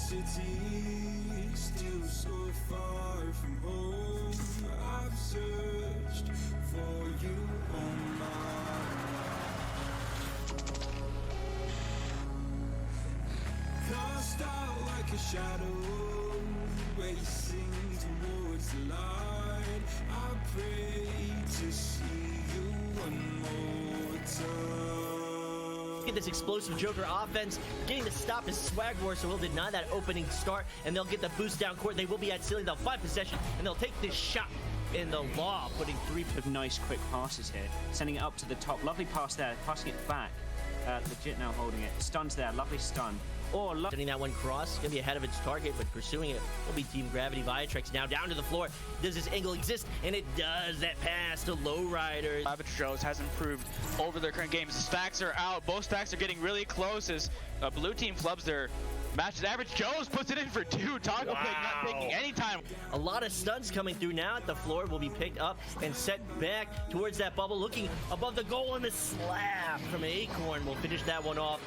city, still so far from home. I've searched for you on my own. Cast out like a shadow, racing towards the light. I pray to see you one more time. Get this explosive Joker offense, getting the stop is Swag War, so we'll deny that opening start, and they'll get the boost down court. They will be at ceiling, they'll find possession, and they'll take this shot in the law, putting 3 nice quick passes here, sending it up to the top. Lovely pass there, passing it back. Legit now holding it. Stuns there, lovely stun. Or sending that one cross, gonna be ahead of its target, but pursuing it will be Team Gravity. Viatrex now down to the floor. Does this angle exist? And it does. That pass to Lowriders. Savage Joes has improved over their current games. Stacks are out. Both stacks are getting really close as blue team flubs their match. Average Joes puts it in for 2. Taco Pig not taking any time. A lot of stuns coming through now at the floor will be picked up and set back towards that bubble, looking above the goal, and the slap from Acorn will finish that one off.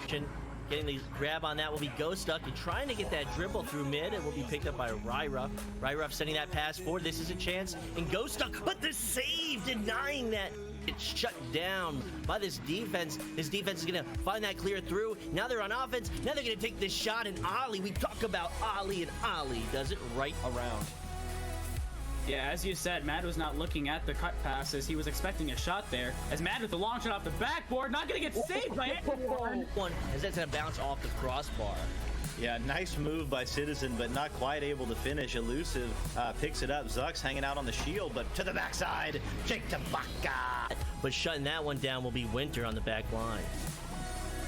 Getting the grab on that will be Ghostuck, and trying to get that dribble through mid. It will be picked up by Ryruff. Ryruff sending that pass forward. This is a chance. And Ghostuck, but the save, denying that. It's shut down by this defense. This defense is going to find that clear through. Now they're on offense. Now they're going to take this shot, and Ollie, we talk about Ollie, and Ollie does it right around. Yeah, as you said, Mad was not looking at the cut passes. He was expecting a shot there. As Mad with the long shot off the backboard, not going to get saved by anyone. As that's going to bounce off the crossbar. Yeah, nice move by Citizen, but not quite able to finish. Elusive picks it up. Zuck's hanging out on the shield, but to the backside. Jake Tabaka. But shutting that one down will be Winter on the back line.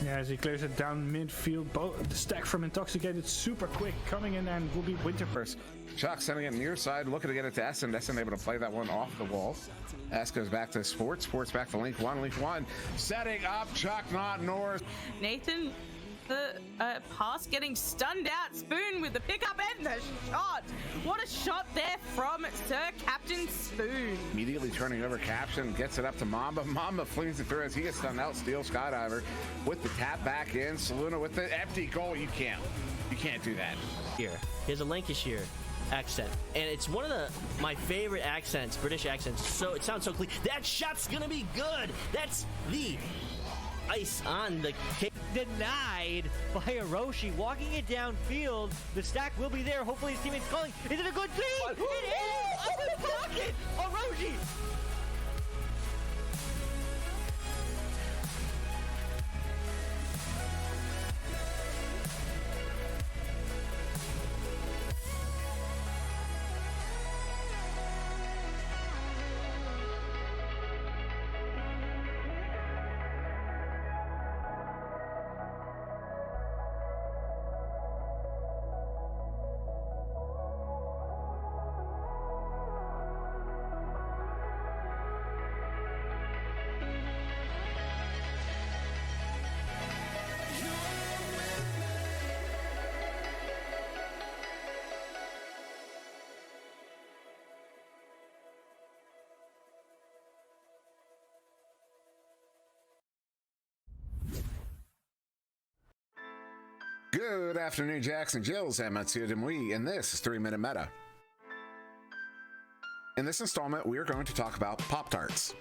Yeah, as he clears it down midfield, the stack from Intoxicated super quick coming in, and will be Winter first. Chuck sending it near side, looking to get it to Essen. Essen able to play that one off the wall. S goes back to Sports. Sports back to Link 1. Link 1 setting up Chuck, not North. Nathan, the pass getting stunned out. Spoon with the pickup and the shot. What a shot there from Sir Captain Spoon. Immediately turning over Caption, gets it up to Mamba. Mamba flings it through as he gets stunned out. Steel Skydiver with the tap back in. Saluna with the empty goal. You can't do that. Here's a Lancashire accent, and it's one of my favorite accents, British accents. So it sounds so clean. That shot's gonna be good. That's the ice on the cake. Denied by Hiroshi, walking it downfield. The stack will be there. Hopefully his teammates calling. Is it a good thing? It is! Up in the pocket! Hiroshi! Good afternoon, Jackson Jills. I'm SirDimwi, and this is 3-Minute Meta. In this installment, we are going to talk about Pop-Tarts.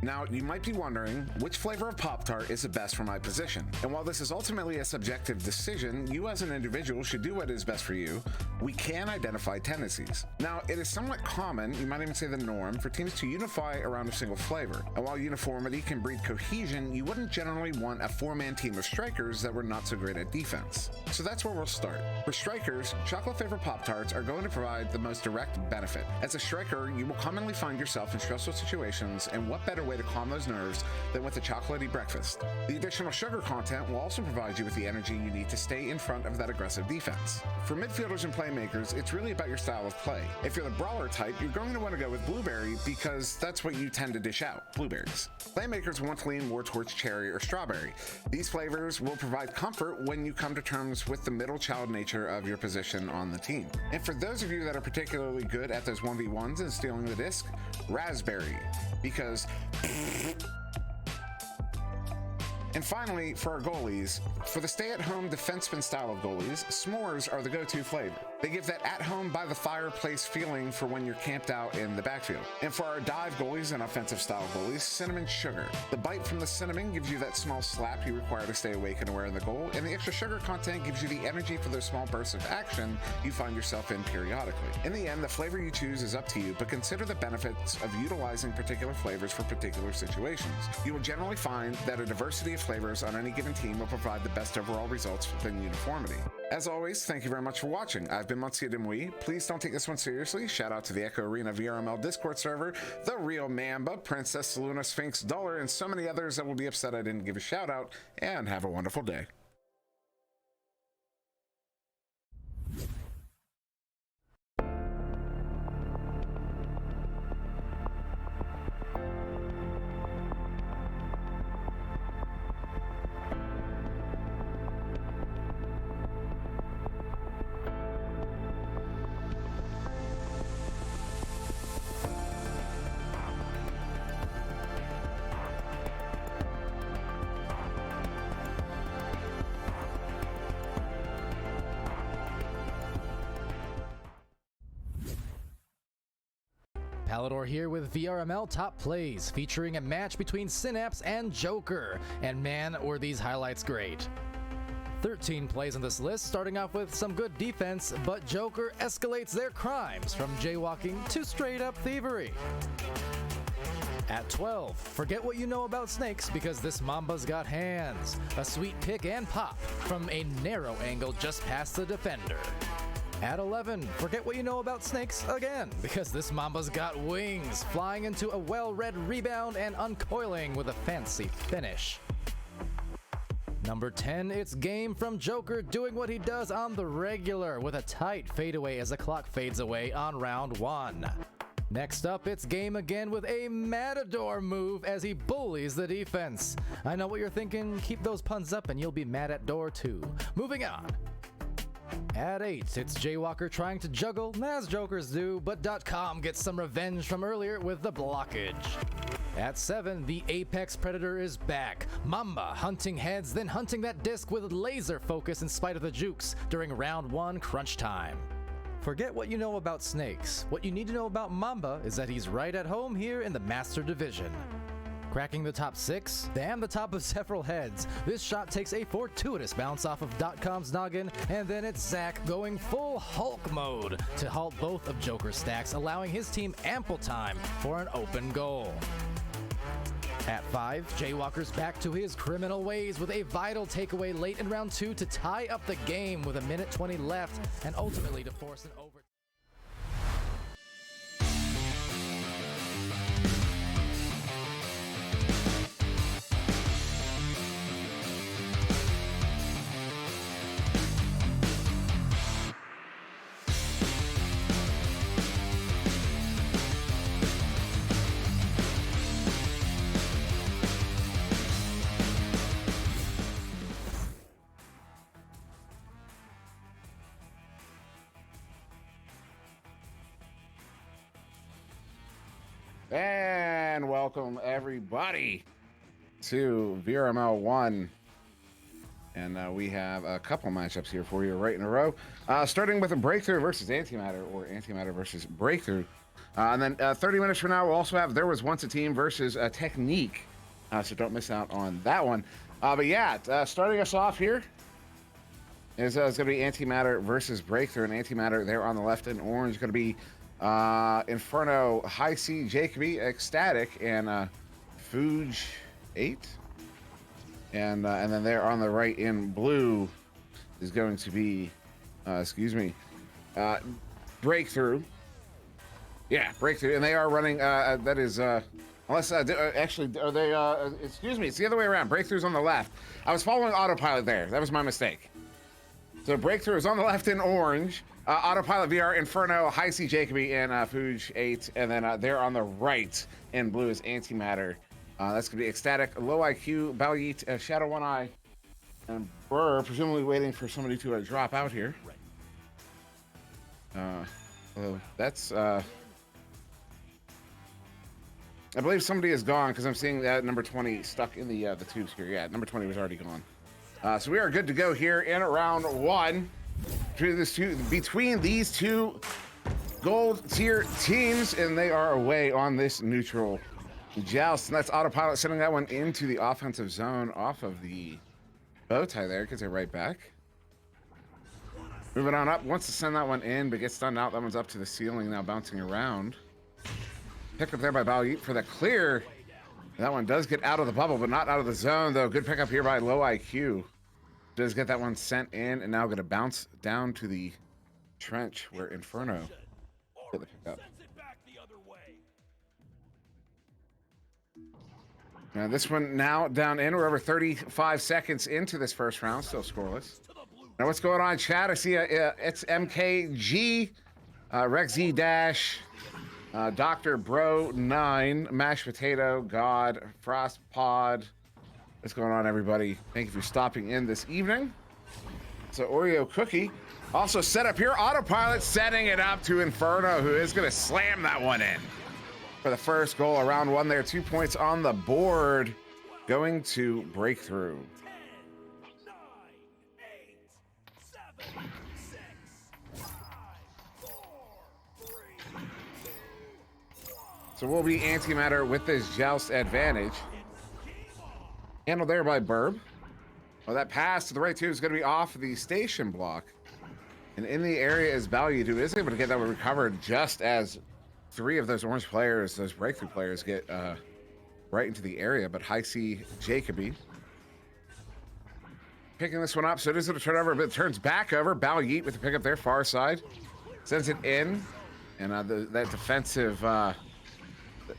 Now, you might be wondering, which flavor of Pop-Tart is the best for my position? And while this is ultimately a subjective decision, you as an individual should do what is best for you. We can identify tendencies. Now, it is somewhat common, you might even say the norm, for teams to unify around a single flavor. And while uniformity can breed cohesion, you wouldn't generally want a 4-man team of strikers that were not so great at defense. So that's where we'll start. For strikers, chocolate flavored Pop-Tarts are going to provide the most direct benefit. As a striker, you will commonly find yourself in stressful situations, and what better way to calm those nerves than with a chocolatey breakfast. The additional sugar content will also provide you with the energy you need to stay in front of that aggressive defense. For midfielders and playmakers, it's really about your style of play. If you're the brawler type, you're going to want to go with blueberry because that's what you tend to dish out, blueberries. Playmakers want to lean more towards cherry or strawberry. These flavors will provide comfort when you come to terms with the middle child nature of your position on the team. And for those of you that are particularly good at those 1v1s and stealing the disc, raspberry, because And finally, for our goalies, for the stay-at-home defenseman style of goalies, s'mores are the go-to flavor. They give that at-home by-the-fireplace feeling for when you're camped out in the backfield. And for our dive goalies and offensive style goalies, cinnamon sugar. The bite from the cinnamon gives you that small slap you require to stay awake and aware in the goal, and the extra sugar content gives you the energy for those small bursts of action you find yourself in periodically. In the end, the flavor you choose is up to you, but consider the benefits of utilizing particular flavors for particular situations. You will generally find that a diversity of flavors on any given team will provide the best overall results within uniformity. As always, thank you very much for watching. I've been SirDimwi. Please don't take this one seriously. Shout out to the Echo Arena VRML Discord server, The Real Mamba, Princess Luna, Sphinx Dollar, and so many others that will be upset I didn't give a shout out, and have a wonderful day. Palador here with VRML Top Plays, featuring a match between Synapse and Joker. And man, were these highlights great. 13 plays on this list, starting off with some good defense, but Joker escalates their crimes from jaywalking to straight up thievery. At 12, forget what you know about snakes because this Mamba's got hands. A sweet pick and pop from a narrow angle just past the defender. At 11, forget what you know about snakes again, because this Mamba's got wings, flying into a well-read rebound and uncoiling with a fancy finish. Number 10, it's game from Joker doing what he does on the regular with a tight fadeaway as the clock fades away on round 1. Next up, it's game again with a Matador move as he bullies the defense. I know what you're thinking, keep those puns up and you'll be mad at door too. Moving on. At 8, it's Jaywalker trying to juggle, as Jokers do, but .com gets some revenge from earlier with the blockage. At 7, the Apex Predator is back. Mamba hunting heads, then hunting that disc with laser focus in spite of the jukes during round 1 crunch time. Forget what you know about snakes. What you need to know about Mamba is that he's right at home here in the Master Division. Cracking the top 6, and the top of several heads. This shot takes a fortuitous bounce off of .com's noggin, and then it's Zach going full Hulk mode to halt both of Joker's stacks, allowing his team ample time for an open goal. At 5, Jaywalker's back to his criminal ways with a vital takeaway late in round 2 to tie up the game with 1:20 left, and ultimately to force an over. And welcome everybody to VRML 1. And we have a couple matchups here for you right in a row. Starting with a Breakthrough versus Antimatter, or Antimatter versus Breakthrough. And then 30 minutes from now, we'll also have There Was Once a Team versus Technique. So don't miss out on that one. But yeah, starting us off here is going to be Antimatter versus Breakthrough. And Antimatter there on the left in orange going to be Inferno, High C, Jacoby, Ecstatic, and Fuge 8. And then there on the right in blue is going to be, Breakthrough. Yeah, Breakthrough. And they are running, that is, unless, actually, are they, excuse me, it's the other way around. Breakthrough's on the left. I was following autopilot there. That was my mistake. So Breakthrough is on the left in orange. Autopilot VR, Inferno, High C, Jacoby, and Fuge 8. And then there on the right in blue is Antimatter. That's going to be Ecstatic, Low IQ, Balyit, Shadow One Eye, and Burr, presumably waiting for somebody to drop out here. Right. That's... I believe somebody is gone because I'm seeing that number 20 stuck in the tubes here. Yeah, number 20 was already gone. So we are good to go here in round 1 between these two gold tier teams, and they are away on this neutral joust. And that's Autopilot sending that one into the offensive zone off of the bow tie there. Gets it right back. Moving on up, wants to send that one in, but gets stunned out. That one's up to the ceiling now, bouncing around. Picked up there by Baoyit for the clear. That one does get out of the bubble, but not out of the zone, though. Good pickup here by Low IQ. Does get that one sent in, and now going to bounce down to the trench where Inferno get the pickup. Now this one now down in. We're over 35 seconds into this first round, still scoreless. Now what's going on, chat? I see it's MKG, Rexy Dash, Dr. Bro 9, Mashed Potato, God, Frost Pod. What's going on, everybody? Thank you for stopping in this evening. So Oreo Cookie also set up here. Autopilot setting it up to Inferno, who is going to slam that one in for the first goal of round 1 there. 2 points on the board, going to Breakthrough. So we'll be Antimatter with this joust advantage. Handled there by Burb. Well, that pass to the right too is going to be off the station block. And in the area is Baoyit, who is able to get that one recovered just as 3 of those orange players, those breakthrough players, get right into the area. But High C Jacoby picking this one up. So it is going to turn over, but it turns back over. Baoyit with the pickup there, far side. Sends it in. And that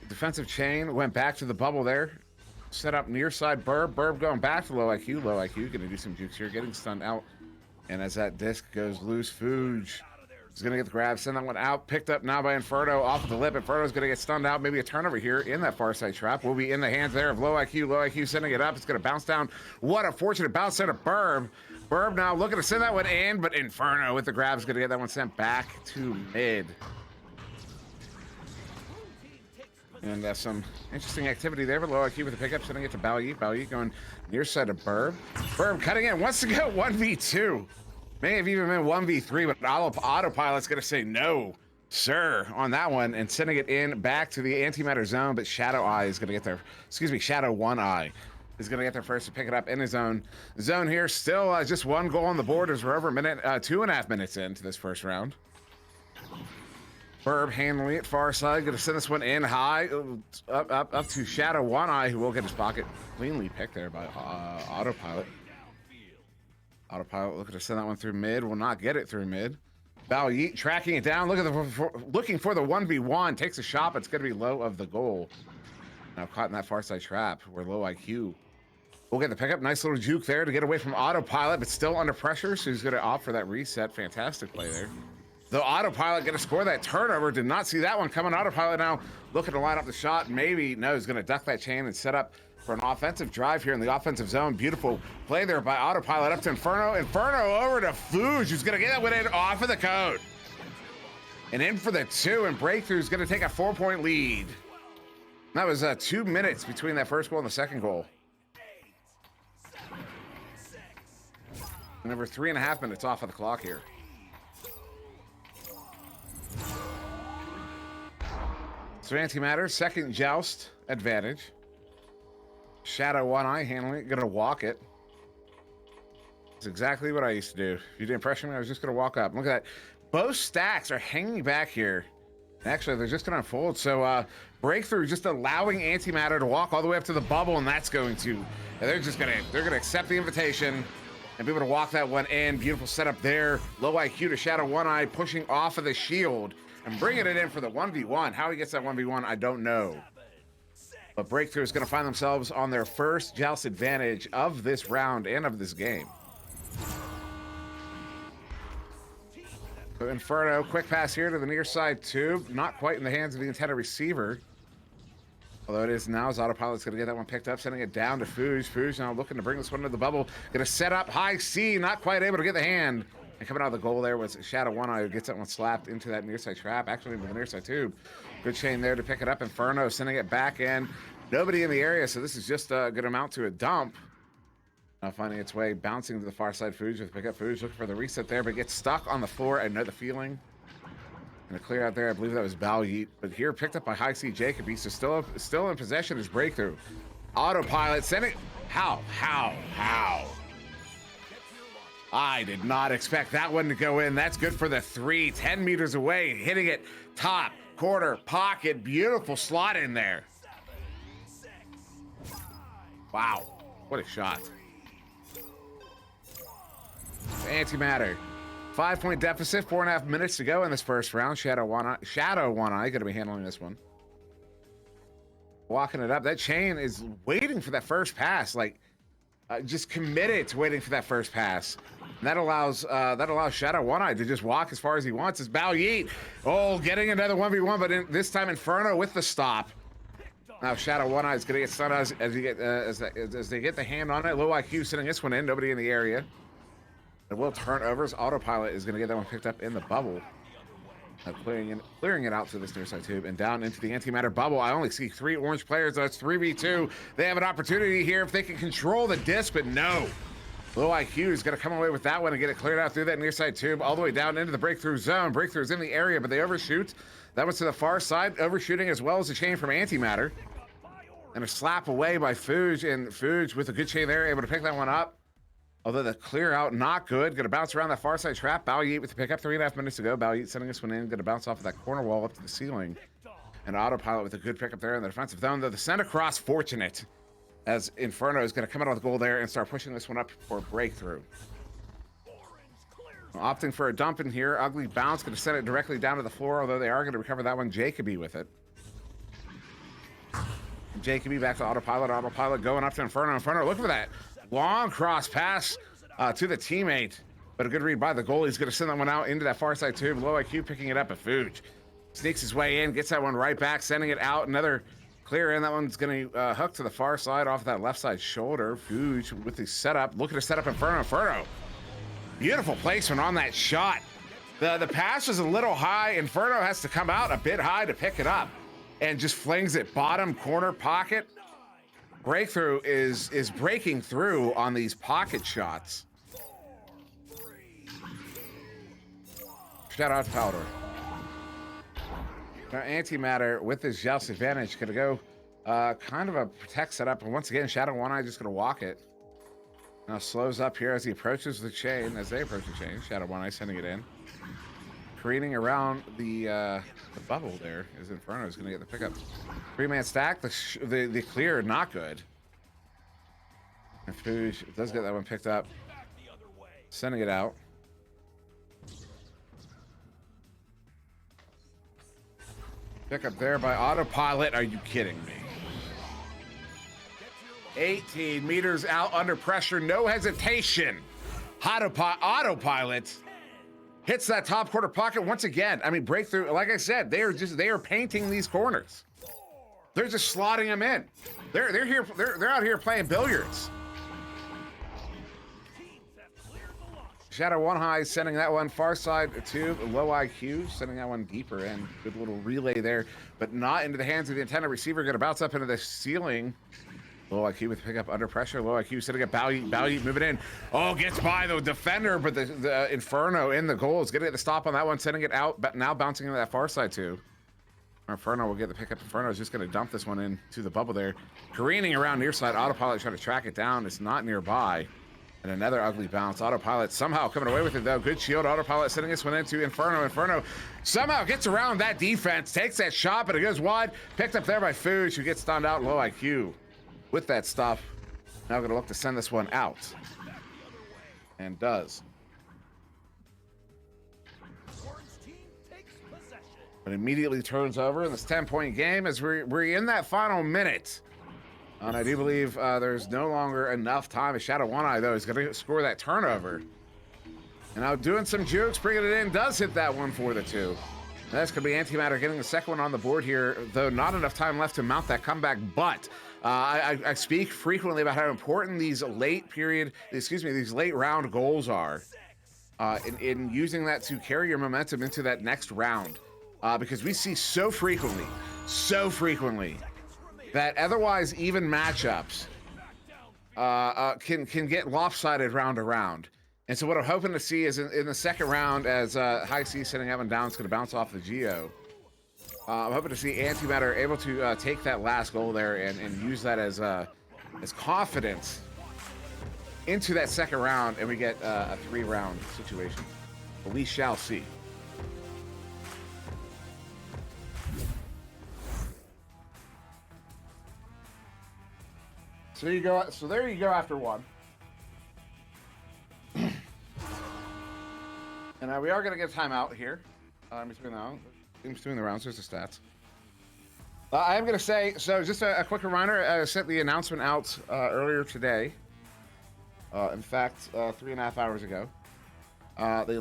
defensive chain went back to the bubble there. Set up near side Burb. Burb going back to Low IQ. Low IQ going to do some jukes here, getting stunned out. And as that disc goes loose, Fuge is going to get the grab. Send that one out. Picked up now by Inferno off of the lip. Inferno's going to get stunned out. Maybe a turnover here in that far side trap. Will be in the hands there of Low IQ. Low IQ sending it up. It's going to bounce down. What a fortunate bounce there to Burb. Burb now looking to send that one in, but Inferno with the grab is going to get that one sent back to mid. And some interesting activity there, but Low IQ with the pickup, sending it to Baoyit. Baoyit going near side of Burb. Burb cutting in, wants to go 1v2. May have even been 1v3, but Autopilot's going to say no, sir, on that one, and sending it in back to the Antimatter zone, but Shadow Eye is going to get there. Excuse me, Shadow One Eye is going to get there first to pick it up in his own zone here. Still just 1 goal on the board as we're over a minute, 2.5 minutes into this first round. Burb handling it far side, going to send this one in high, up to Shadow One Eye, who will get his pocket cleanly picked there by Autopilot. Autopilot looking to send that one through mid, will not get it through mid. Baoyit tracking it down, looking for the 1v1, takes a shot, but it's going to be low of the goal. Now caught in that far side trap where Low IQ will get the pickup. Nice little juke there to get away from Autopilot, but still under pressure, so he's going to opt for that reset. Fantastic play there. Though Autopilot going to score that turnover. Did not see that one coming. Autopilot now looking to line up the shot. Maybe, no, he's going to duck that chain and set up for an offensive drive here in the offensive zone. Beautiful play there by Autopilot up to Inferno. Inferno over to Fuge, who's going to get that one in off of the code. And in for the 2, and Breakthrough's going to take a 4-point lead. That was 2 minutes between that first goal and the second goal. And over 3.5 minutes off of the clock here. So Antimatter, second joust advantage. Shadow One Eye handling it, gonna walk it. It's exactly what I used to do. If you didn't pressure me, I was just gonna walk up. Look at that. Both stacks are hanging back here. Actually, they're just gonna unfold. So Breakthrough just allowing Antimatter to walk all the way up to the bubble, and that's going to, they're gonna accept the invitation and be able to walk that one in. Beautiful setup there. Low IQ to Shadow One Eye, pushing off of the shield and bringing it in for the 1v1. How he gets that 1v1, I don't know. But Breakthrough is going to find themselves on their first joust advantage of this round and of this game. So Inferno, quick pass here to the near side tube. Not quite in the hands of the intended receiver. Although it is now, as Autopilot's going to get that one picked up, sending it down to Fuge. Fuge now looking to bring this one to the bubble. Going to set up High C, not quite able to get the hand. And coming out of the goal there was Shadow One Eye, who gets that one slapped into that near side trap, actually into the near side tube. Good chain there to pick it up. Inferno sending it back in. Nobody in the area, so this is just going to amount to a dump. Now finding its way, bouncing to the far side. Fuge with pick up Fuge, looking for the reset there, but gets stuck on the floor. I know the feeling. And a clear out there, I believe that was Balyeet. But here picked up by High C Jacoby, so still in possession is Breakthrough. Autopilot sending. How? I did not expect that one to go in. That's good for the 3, 10 meters away, hitting it top, corner, pocket. Beautiful slot in there. Wow, what a shot. Antimatter. 5-point deficit, 4.5 minutes to go in this first round. Shadow One Eye going to be handling this one. Walking it up. That chain is waiting for that first pass. Like, just committed to waiting for that first pass. And that allows Shadow One Eye to just walk as far as he wants. It's Balyeet. Oh, getting another 1v1, but this time Inferno with the stop. Now Shadow One Eye is going to get stunned as they get the hand on it. Low IQ sending this one in. Nobody in the area. It will turnovers. Autopilot is going to get that one picked up in the bubble. Clearing it out to this near side tube and down into the antimatter bubble. I only see 3 orange players. That's 3v2. They have an opportunity here if they can control the disc, but no. Low IQ is going to come away with that one and get it cleared out through that near side tube all the way down into the breakthrough zone. Breakthrough is in the area, but they overshoot. That one's to the far side, overshooting as well as the chain from Antimatter. And a slap away by Fuge, and Fuge with a good chain there, able to pick that one up. Although the clear out, not good. Going to bounce around that far side trap. Balyeet with the pickup, 3.5 minutes to go. Balyeet sending this one in. Going to bounce off of that corner wall up to the ceiling. And Autopilot with a good pickup there in the defensive zone. Though the send across fortunate, as Inferno is going to come out of the goal there and start pushing this one up for a breakthrough. Opting for a dump in here. Ugly bounce. Going to send it directly down to the floor, although they are going to recover that one. Jacoby with it. Jacoby back to Autopilot. Autopilot going up to Inferno. Inferno, look for that. Long cross pass to the teammate, but a good read by the goalie. He's going to send that one out into that far side tube. Low IQ picking it up at Fuge. Sneaks his way in, gets that one right back, sending it out. Another clear in. That one's going to hook to the far side off that left side shoulder. Fuge with the setup, looking to set up Inferno. Inferno. Beautiful placement on that shot. The pass was a little high. Inferno has to come out a bit high to pick it up and just flings it bottom corner pocket. Breakthrough is breaking through on these pocket shots. Shout out to Powder. Now Antimatter with his joust advantage gonna go kind of a protect setup, and once again Shadow One Eye just gonna walk it. Now slows up here as he approaches the chain. As they approach the chain, Shadow One Eye sending it in. Careening around the bubble there is Inferno is going to get the pickup. 3-man stack, the clear, not good. And Fuge does get that one picked up. Sending it out. Pickup there by Autopilot. Are you kidding me? 18 meters out under pressure, no hesitation. Autopilot hits that top corner pocket once again. I mean, Breakthrough, like I said, they are painting these corners. They're just slotting them in. They're out here playing billiards. Shadow One Eye sending that one far side to Low IQ, sending that one deeper in. Good little relay there, but not into the hands of the intended receiver. Going to bounce up into the ceiling. Low IQ with pickup under pressure. Low IQ sitting at Balyeet moving in. Oh, gets by the defender, but the Inferno in the goal is going to get the stop on that one, sending it out, but now bouncing into that far side too. Inferno will get the pickup. Inferno is just going to dump this one in to the bubble there. Careening around near side. Autopilot trying to track it down. It's not nearby. And another ugly bounce. Autopilot somehow coming away with it though. Good shield. Autopilot sending this one into Inferno. Inferno somehow gets around that defense. Takes that shot, but it goes wide. Picked up there by Fuge, who gets stunned out. Low IQ with that stuff. Now going to look to send this one out. And does. But immediately turns over in this 10-point game as we're in that final minute. And I do believe there's no longer enough time. A Shadow One Eye, though, is going to score that turnover. And now doing some jukes, bringing it in, does hit that one for the 2. That's going to be Antimatter getting the second one on the board here, though not enough time left to mount that comeback. But I speak frequently about how important these late round goals are in using that to carry your momentum into that next round. because we see so frequently that otherwise even matchups can get lopsided round to round. And so what I'm hoping to see is in the second round, as High C sitting Evan down, it's going to bounce off the Geo. I'm hoping to see Antimatter able to take that last goal there and use that as confidence into that second round, and we get a 3-round situation. But we shall see. So there you go. So there you go after one. And we are going to get a timeout here in between the rounds. There's the stats. I am going to say, so just a quick reminder, I sent the announcement out earlier today. In fact, 3.5 hours ago. The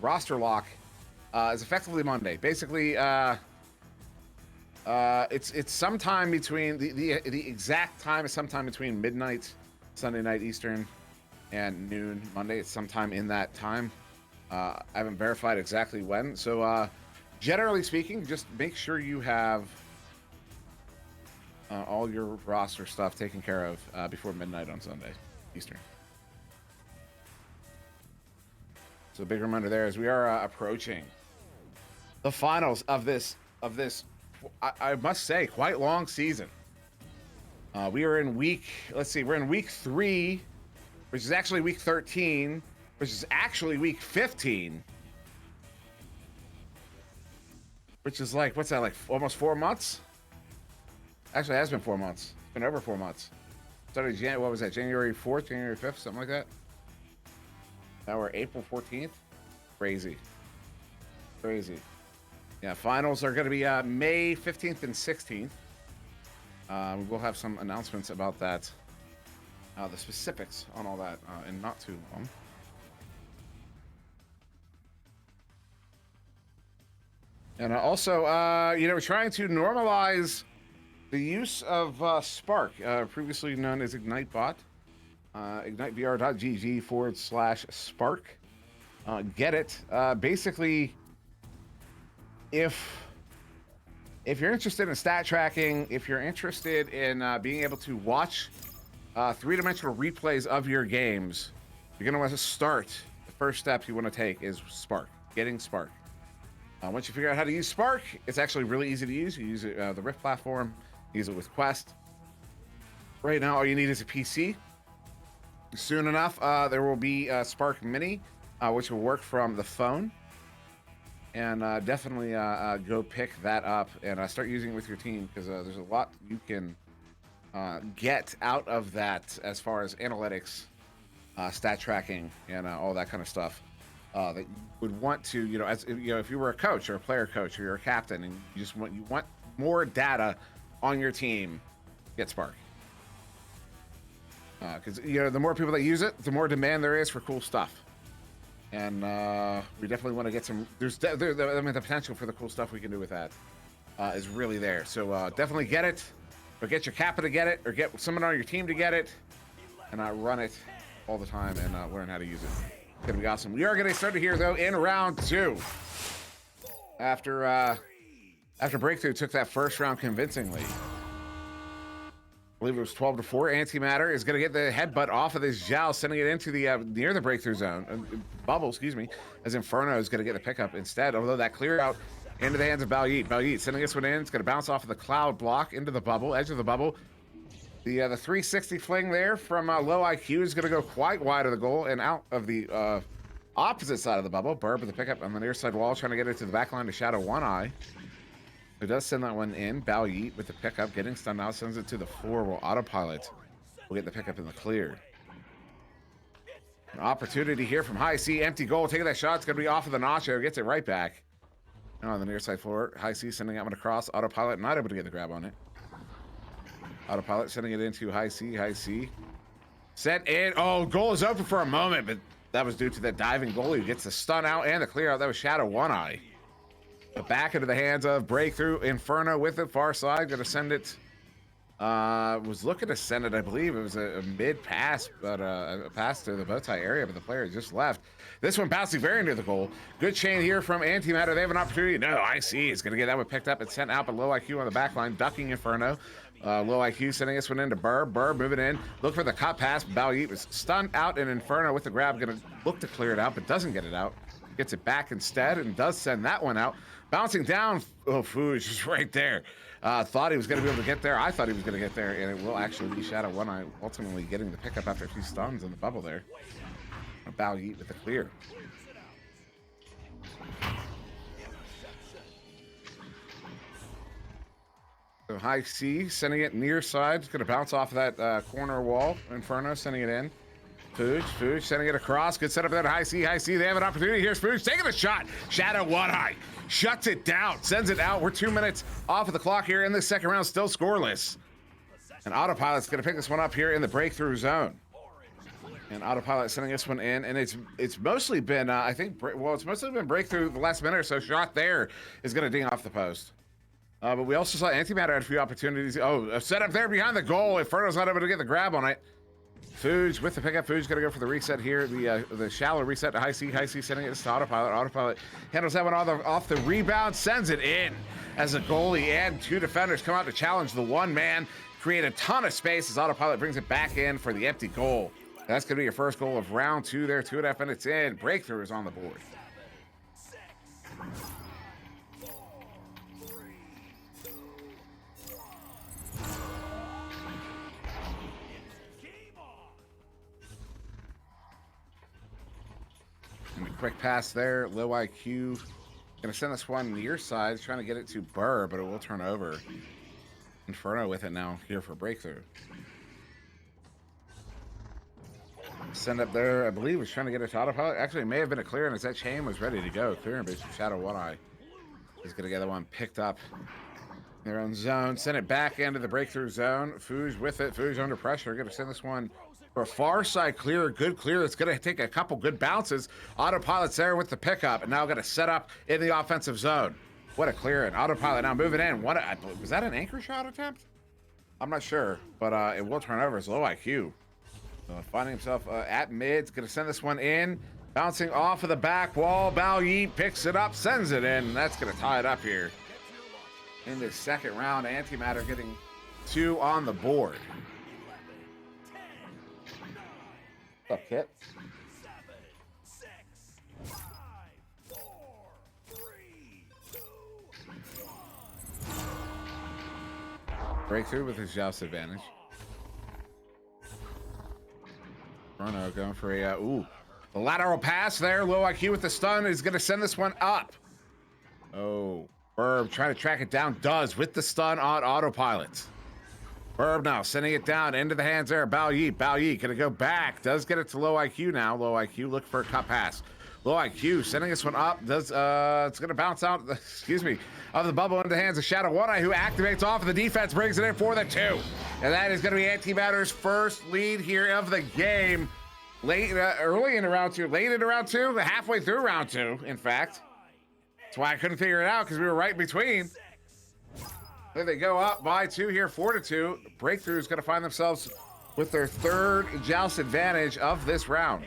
roster lock is effectively Monday. Basically, it's sometime between the exact time is sometime between midnight Sunday night Eastern and noon Monday. It's sometime in that time. I haven't verified exactly when. So generally speaking, just make sure you have all your roster stuff taken care of before midnight on Sunday Eastern. So a big reminder there as we are approaching the finals of this I must say quite long season. We are in week 3, which is actually week 13, which is actually week 15, which is like, what's that, like almost 4 months? Actually, it has been 4 months. It's been over 4 months. Started what was that, January 4th, January 5th, something like that? Now we're April 14th. Crazy. Yeah, finals are going to be May 15th and 16th. We will have some announcements about that. The specifics on all that in not too long. And also, we're trying to normalize the use of Spark, previously known as IgniteBot. IgniteVR.gg/Spark. Get it. Basically, if you're interested in stat tracking, if you're interested in being able to watch 3-dimensional replays of your games, you're going to want to start. The first step you want to take is Spark, getting Spark. Once you figure out how to use Spark, it's actually really easy to use. You use it the Rift platform, use it with Quest. Right now, all you need is a PC. Soon enough, there will be Spark Mini, which will work from the phone. And definitely go pick that up and start using it with your team, because there's a lot you can get out of that as far as analytics, stat tracking, and all that kind of stuff that you would want to, if you were a coach or a player coach or you're a captain and you want more data on your team, get Spark. Because the more people that use it, the more demand there is for cool stuff. And we definitely want to get some. The potential for the cool stuff we can do with that is really there. So definitely get it, or get your captain to get it, or get someone on your team to get it, and run it all the time and learn how to use it. It's gonna be awesome. We are gonna start here though in round 2. After Breakthrough took that first round convincingly. I believe it was 12-4. Antimatter is going to get the headbutt off of this Zhao, sending it into the near the breakthrough zone. Bubble, excuse me, as Inferno is going to get the pickup instead, although that clear out into the hands of Balyit. Balyit sending this one in. It's going to bounce off of the cloud block into the bubble, edge of the bubble. The 360 fling there from low IQ is going to go quite wide of the goal and out of the opposite side of the bubble. Burb with the pickup on the near side wall, trying to get it to the back line to shadow one eye. Who does send that one in. Balyit with the pickup, getting stunned now, sends it to the floor while Autopilot will get the pickup in the clear. An opportunity here from High C, empty goal, taking that shot, it's going to be off of the Nacho, gets it right back. Now on the near side floor, High C sending that one across, Autopilot not able to get the grab on it. Autopilot sending it into High C. Sent in, oh, goal is open for a moment, but that was due to that diving goalie who gets the stun out and the clear out. That was Shadow One Eye. Back into the hands of Breakthrough. Inferno with it, far side, gonna send it Was looking to send it. I believe it was a mid pass, but a pass to the bow tie area, but the player just left. This one bouncing very near the goal. Good chain here from Antimatter. They have an opportunity. No, IC is going to get that one picked up and sent out, but low IQ on the back line, ducking Inferno. Low IQ sending this one into Burr. Burr moving in. Look for the cut pass. Baoyi was stunned out, and Inferno with the grab going to look to clear it out, but doesn't get it out. Gets it back instead and does send that one out. Bouncing down. Oh, Fuge is right there. Thought he was going to be able to get there. I thought he was going to get there, and it will actually be Shadow One Eye ultimately getting the pickup after a few stuns in the bubble there. Baoyi with the clear. So high C, sending it near side. It's going to bounce off of that corner wall. Inferno sending it in. Fuge sending it across. Good setup there to high C. High C, they have an opportunity. Here's Fuge taking a shot. Shadow One Eye shuts it down, sends it out. We're 2 minutes off of the clock here in the second round, still scoreless. And Autopilot's going to pick this one up here in the breakthrough zone. And Autopilot sending this one in, and it's mostly been, I think, it's mostly been breakthrough the last minute or so. Shot there is going to ding off the post. But we also saw Antimatter had a few opportunities. Oh, a setup there behind the goal. Inferno's not able to get the grab on it. Fuge with the pickup. Fuge going to go for the reset here. The shallow reset to high C. High C sending it to Autopilot. Autopilot handles that one off the rebound, sends it in as a goalie and two defenders come out to challenge the one man. Create a ton of space as Autopilot brings it back in for the empty goal. That's going to be your first goal of round two there. 2.5 minutes in. Breakthrough is on the board. And a quick pass there. Low IQ. Going to send this one near side. Trying to get it to Burr, but it will turn over. Inferno with it now here for breakthrough. Send up there, I believe, was trying to get it to Autopilot. Actually, it may have been a clearance as that chain was ready to go. Clearing base from Shadow One Eye. He's going to get that one picked up in their own zone. Send it back into the breakthrough zone. Fuge with it. Fuge under pressure. Going to send this one for a far side clear. Good clear. It's going to take a couple good bounces. Autopilot's there with the pickup. And now going to set up in the offensive zone. What a clear. And Autopilot now moving in. Was that an anchor shot attempt? I'm not sure. But it will turn over as low IQ. Finding himself at mid. It's going to send this one in. Bouncing off of the back wall. Baoyi picks it up, sends it in. That's going to tie it up here. In the second round, Antimatter getting 2 on the board. What's up, Kit? Breakthrough with his joust advantage. Bruno going for a, the lateral pass there. Low IQ with the stun is going to send this one up. Oh, Burb trying to track it down. Does with the stun on Autopilot. Burb now sending it down into the hands there. Baoyi going to go back. Does get it to low IQ now. Low IQ look for a cut pass. Low IQ sending this one up. Does it's going to bounce out, excuse me, of the bubble into the hands of Shadow One Eye, who activates off of the defense, brings it in for the 2. And that is going to be Antimatter's first lead here of the game. Early in round 2, late in round 2, halfway through round 2, in fact. That's why I couldn't figure it out, because we were right in between. Then they go up by 2 here, 4-2. Breakthrough is going to find themselves with their third joust advantage of this round.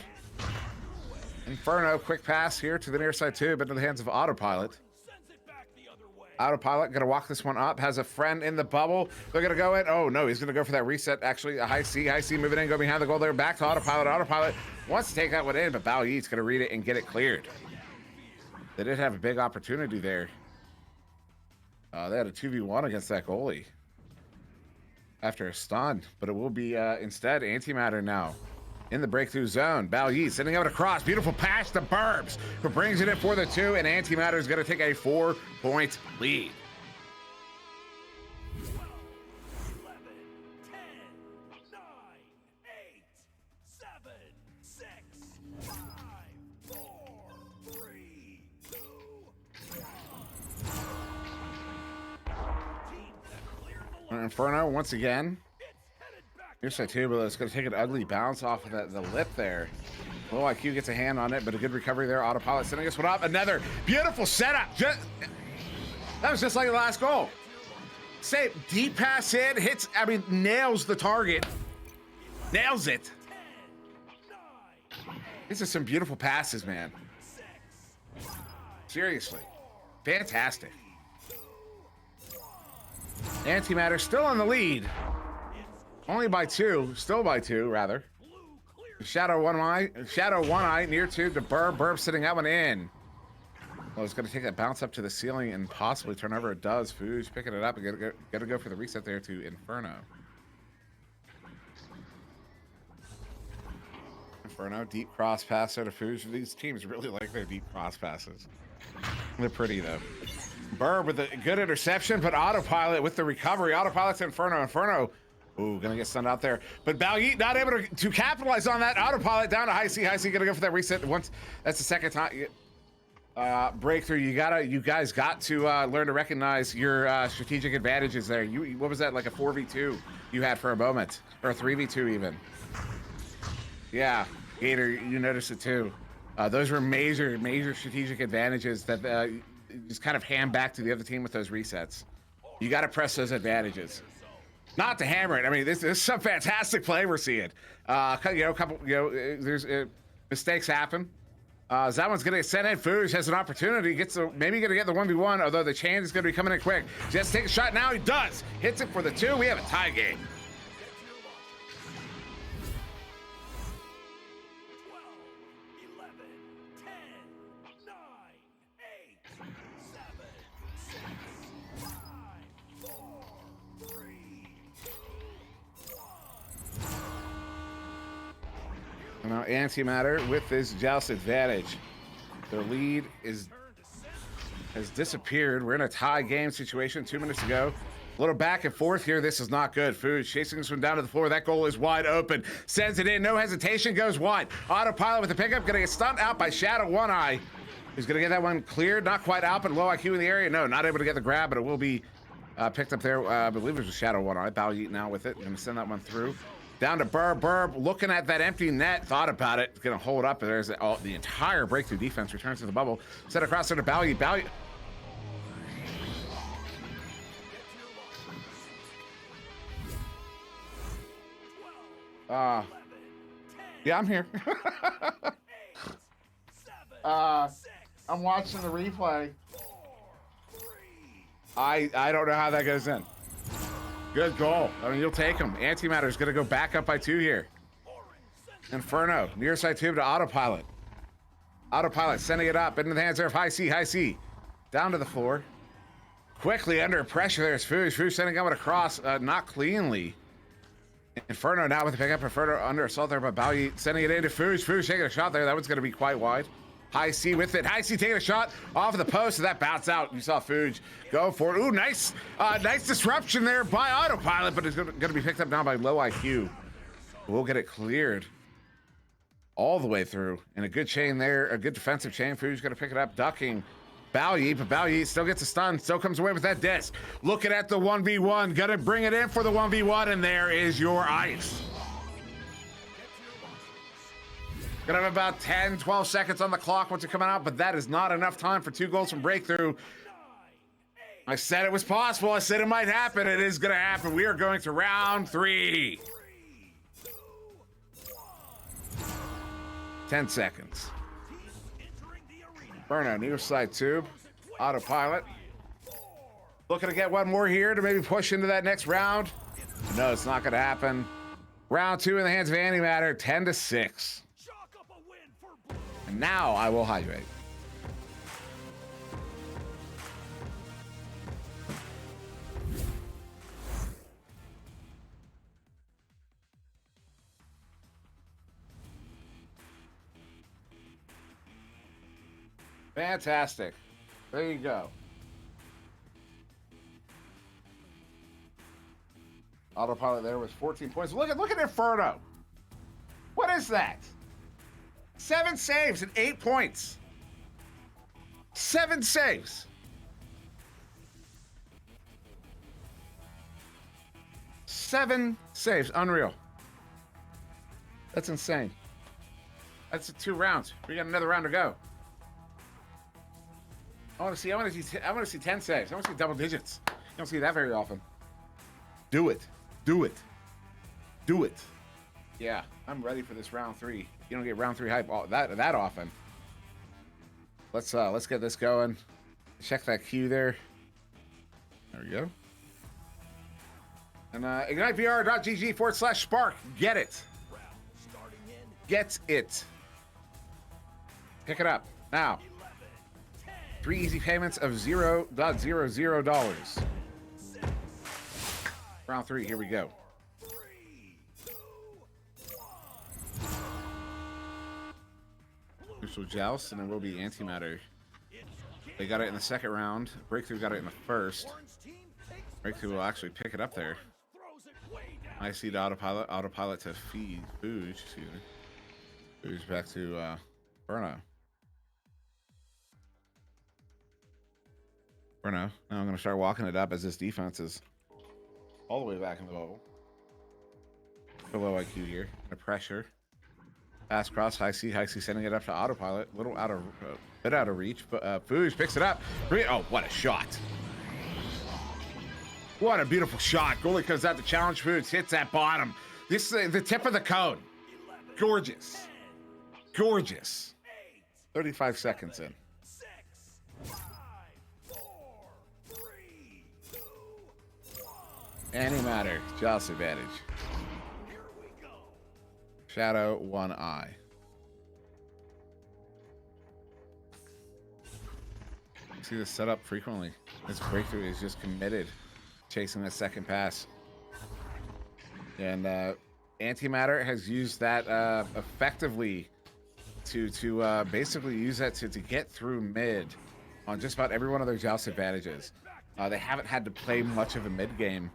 Inferno, quick pass here to the near side too, but into the hands of Autopilot. Autopilot gonna walk this one up, has a friend in the bubble. They're gonna go in. Oh no, he's gonna go for that reset. Actually, a high C moving in, go behind the goal there, back to Autopilot. Autopilot wants to take that one in, but Baoyi's gonna read it and get it cleared. They did have a big opportunity there. They had a 2v1 against that goalie after a stun, but it will be instead Antimatter now in the breakthrough zone. Baoyi sending out across. Beautiful pass to Burbs, who brings it in for the 2, and Antimatter is going to take a 4-point lead. 12, 11, 10, 9, 8, 7, 6, 5, 4, 3, 2, 1. Inferno once again. Here's that too, but it's going to take an ugly bounce off of the lip there. Low IQ gets a hand on it, but a good recovery there. Autopilot sending this one up. Another beautiful setup. That was just like the last goal. Save. Deep pass in. Hits, I mean, nails the target. Nails it. These are some beautiful passes, man. Seriously. Fantastic. Antimatter still on the lead. Only by 2. Still by 2, rather. Shadow one eye near 2 to Burb. Burb sitting that one in. Well, it's going to take that bounce up to the ceiling and possibly turn over. It does. Fooge picking it up and got to go for the reset there to Inferno. Inferno, deep cross pass out of Fooge. These teams really like their deep cross passes. They're pretty, though. Burb with a good interception, but Autopilot with the recovery. Autopilot's Inferno. Inferno, ooh, gonna get stunned out there. But Balyeet not able to capitalize on that. Autopilot down to High C. High C gonna go for that reset once. That's the second time. Breakthrough. You guys got to learn to recognize your strategic advantages there. What was that, like a 4v2 you had for a moment, or a 3v2 even? Yeah, Gator, you noticed it too. Those were major strategic advantages that just kind of hand back to the other team with those resets. You got to press those advantages, not to hammer it. I mean, this is some fantastic play we're seeing. There's mistakes happen. That one's gonna get sent in. Fooge has an opportunity. Maybe gonna get the 1v1. Although the chain is gonna be coming in quick. Just take a shot now. He does. Hits it for the 2. We have a tie game. 12, 11, 10, 9, 8, 7, 6, 5, 4, 3, 2, 1. Now Antimatter with this joust advantage. Their lead has disappeared. We're in a tie game situation. 2 minutes to go. A little back and forth here. This is not good. Fooge chasing this one down to the floor. That goal is wide open. Sends it in. No hesitation. Goes wide. Autopilot with the pickup. Going to get stunned out by Shadow One Eye. He's going to get that one cleared. Not quite out, but low IQ in the area. No, not able to get the grab, but it will be picked up there. I believe it was Shadow One Eye. Balyeet now with it. Going to send that one through. Down to Burb. Burb looking at that empty net. Thought about it. Going to hold up. There's the entire breakthrough defense. Returns to the bubble. Set across there to Balyeet. Balyeet. Yeah, I'm here. I'm watching the replay. I don't know how that goes in. Good goal. I mean, you'll take him. Antimatter's going to go back up by 2 here. Inferno, near side tube to Autopilot. Autopilot sending it up into the hands there of High C. High C down to the floor. Quickly under pressure. There's Fooge. Fooge sending out across, not cleanly. Inferno now with the pickup. Inferno under assault there by Balyeet. Sending it into Fooge. Fooge taking a shot there. That one's going to be quite wide. High C with it. High C taking a shot off of the post, and that bounced out. You saw Fooge go for it. Ooh, nice disruption there by Autopilot, but it's going to be picked up now by low IQ. We'll get it cleared all the way through. And a good chain there, a good defensive chain. Fooge's going to pick it up, ducking Balyeet, but Balyeet still gets a stun, still comes away with that disc. Looking at the 1v1, going to bring it in for the 1v1, and there is your ice. Gonna have about 10, 12 seconds on the clock once you're coming out, but that is not enough time for 2 goals from breakthrough. I said it was possible. I said it might happen. It is gonna happen. We are going to round 3. 10 seconds. Inferno, near side tube. Autopilot. Looking to get one more here to maybe push into that next round. No, it's not gonna happen. Round 2 in the hands of Antimatter, 10-6. And now I will hydrate. Fantastic. There you go. Autopilot there was 14 points. Look at Inferno. What is that? 7 saves and 8 points. 7 saves. 7 saves. Unreal. That's insane. That's 2 rounds. We got another round to go. I want to see 10 saves. I want to see double digits. You don't see that very often. Do it. Do it. Do it. Yeah, I'm ready for this round 3. You don't get round 3 hype that often. Let's get this going. Check that queue there. There we go. And ignitevr.gg/spark. Get it. Get it. Pick it up now. 3 easy payments of $0.00. Round 3, here we go. Crucial Joust, and then will be Antimatter. They got it in the second round. Breakthrough got it in the first. Breakthrough will actually pick it up there. I see the autopilot to feed Fooge. Excuse me. Fooge back to Burno. Now I'm going to start walking it up as this defense is all the way back in the bubble. Below IQ here. The pressure. Pass cross, high C sending it up to autopilot. A little bit out of reach, but Fooge picks it up. Oh, what a shot. What a beautiful shot. Goalie comes out to challenge Fooge, hits that bottom. This is the tip of the cone. Gorgeous. Gorgeous. 35 seconds in. Antimatter, Joust advantage. Shadow, 1 eye. See this set up frequently. This breakthrough is just committed, chasing that second pass. And Antimatter has used that effectively to basically use that to get through mid on just about every one of their Joust advantages. They haven't had to play much of a mid game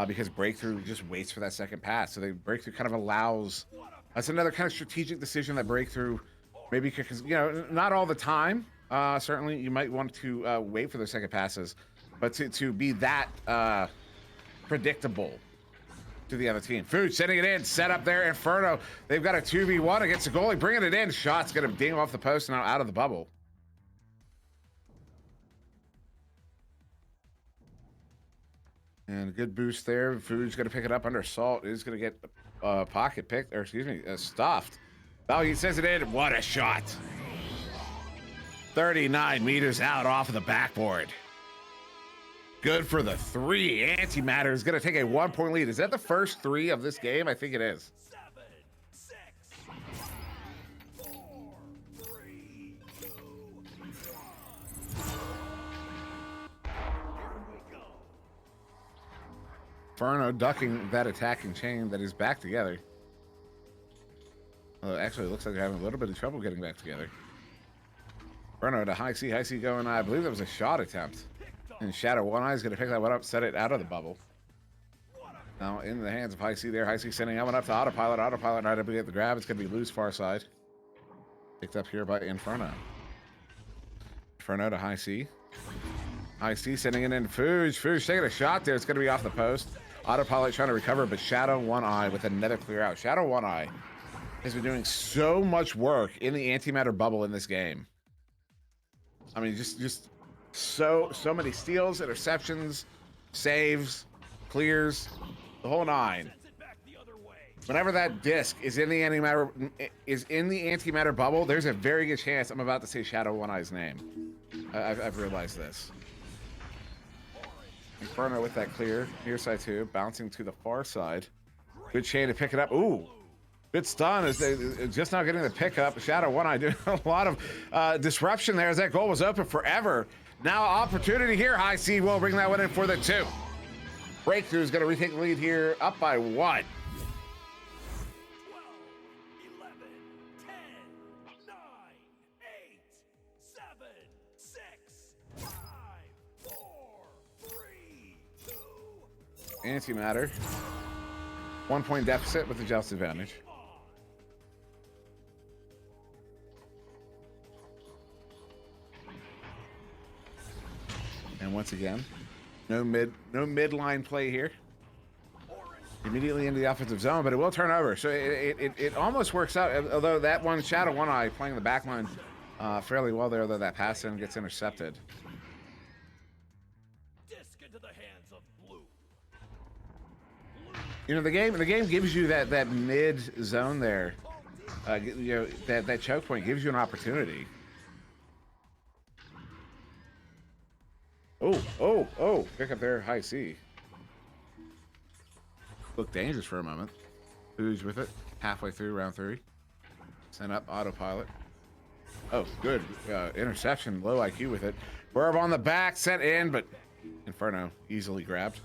because Breakthrough just waits for that second pass. So Breakthrough kind of allows. That's another kind of strategic decision that Breakthrough maybe could, not all the time. Certainly, you might want to wait for the second passes, but to be that predictable to the other team. Fooge sending it in, set up there. Inferno, they've got a 2v1 against the goalie, bringing it in. Shot's gonna ding off the post and out of the bubble. And a good boost there. Fooge's gonna pick it up under assault. He's gonna get pocket picked, or excuse me, stuffed. Oh, he sends it in. What a shot. 39 meters out off of the backboard. Good for the 3. Antimatter is going to take a 1-point lead. Is that the first 3 of this game? I think it is. 7, 6, 5, 4, 3, 2, 1. Here we go. Inferno ducking that attacking chain that is back together. Well, actually, it looks like they're having a little bit of trouble getting back together. Inferno to high C going. I believe that was a shot attempt. And Shadow 1 Eye is going to pick that one up, set it out of the bubble. Now in the hands of High C there. High C sending that one up to Autopilot. Autopilot not able to get the grab. It's going to be loose far side. Picked up here by Inferno. Inferno to High C. High C sending it in. Fooge. Fooge taking a shot there. It's going to be off the post. Autopilot trying to recover, but Shadow 1 Eye with another clear out. Shadow 1 Eye has been doing so much work in the Antimatter bubble in this game. I mean, just so many steals, interceptions, saves, clears, the whole 9. Whenever that disc is in the Antimatter bubble, there's a very good chance I'm about to say Shadow 1 Eye's name. I've realized this. Inferno with that clear, near side 2, bouncing to the far side. Good chain to pick it up. Ooh. Good stun as they just now getting the pickup. Shadow 1 Eye doing a lot of disruption there as that goal was open forever. Now opportunity here. High C will bring that one in for the 2. Breakthrough is going to retake the lead here, up by 1. 12, 11, 10, 9, 8, 7, 6, 5, 4, 3, 2. Antimatter. 1-point deficit with the Joust advantage. And once again, no midline play here. Immediately into the offensive zone, but it will turn over. So it almost works out, although that one Shadow 1 Eye playing the back line fairly well there, though that pass in gets intercepted. Disc into the hands of blue. You know, the game gives you that mid zone there. You know, that choke point gives you an opportunity. Oh, pick up there, high C. Looked dangerous for a moment. Who's with it? Halfway through round 3. Send up autopilot. Oh, good. Interception, low IQ with it. Burb on the back, sent in, but Inferno easily grabbed.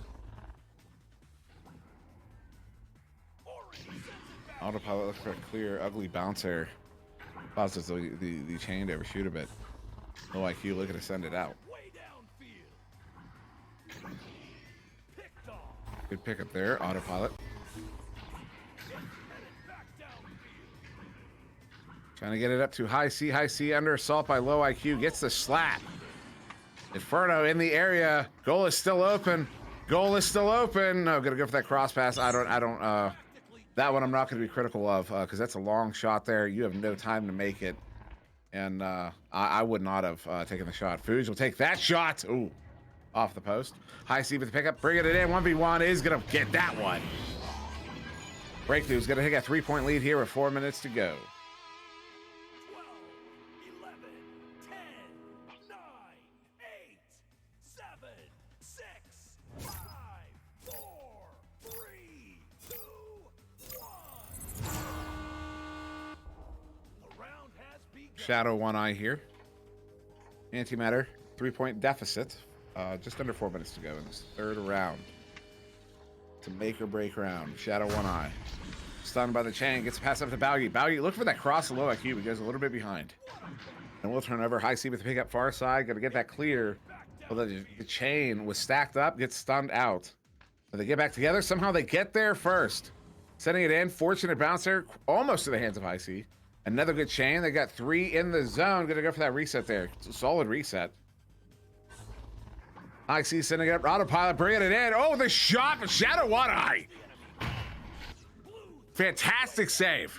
Autopilot looks for a clear, ugly bouncer. Causes the chain to overshoot a bit. Low IQ looking to send it out. Good pick up there, autopilot. Trying to get it up to high C under assault by low IQ. Gets the slap. Inferno in the area. Goal is still open. Goal is still open. No, gonna go for that cross pass. I don't that one I'm not gonna be critical of because that's a long shot there. You have no time to make it. And I would not have taken the shot. Fuge will take that shot. Ooh. Off the post. High C with the pickup. Bringing it in. 1v1 is going to get that one. Breakthrough is going to take a 3-point lead here with 4 minutes to go. 12, 11, 10, 9, 8, 7, 6, 5, 4, 3, 2, 1. The round has begun. Shadow One Eye here. Antimatter. 3-point deficit. Just under 4 minutes to go in this third round. It's a make or break round. Shadow One Eye. Stunned by the chain. Gets a pass up to Balgi. Balgi, look for that cross to low IQ. He goes a little bit behind. And we'll turn over. High C with the pickup far side. Got to get that clear. Well, the chain was stacked up. Gets stunned out. But they get back together. Somehow they get there first. Sending it in. Fortunate bouncer. Almost to the hands of High C. Another good chain. They got 3 in the zone. Going to go for that reset there. It's a solid reset. I see sending it up. Autopilot bringing it in. Oh, the shot from Shadow One Eye. Fantastic save.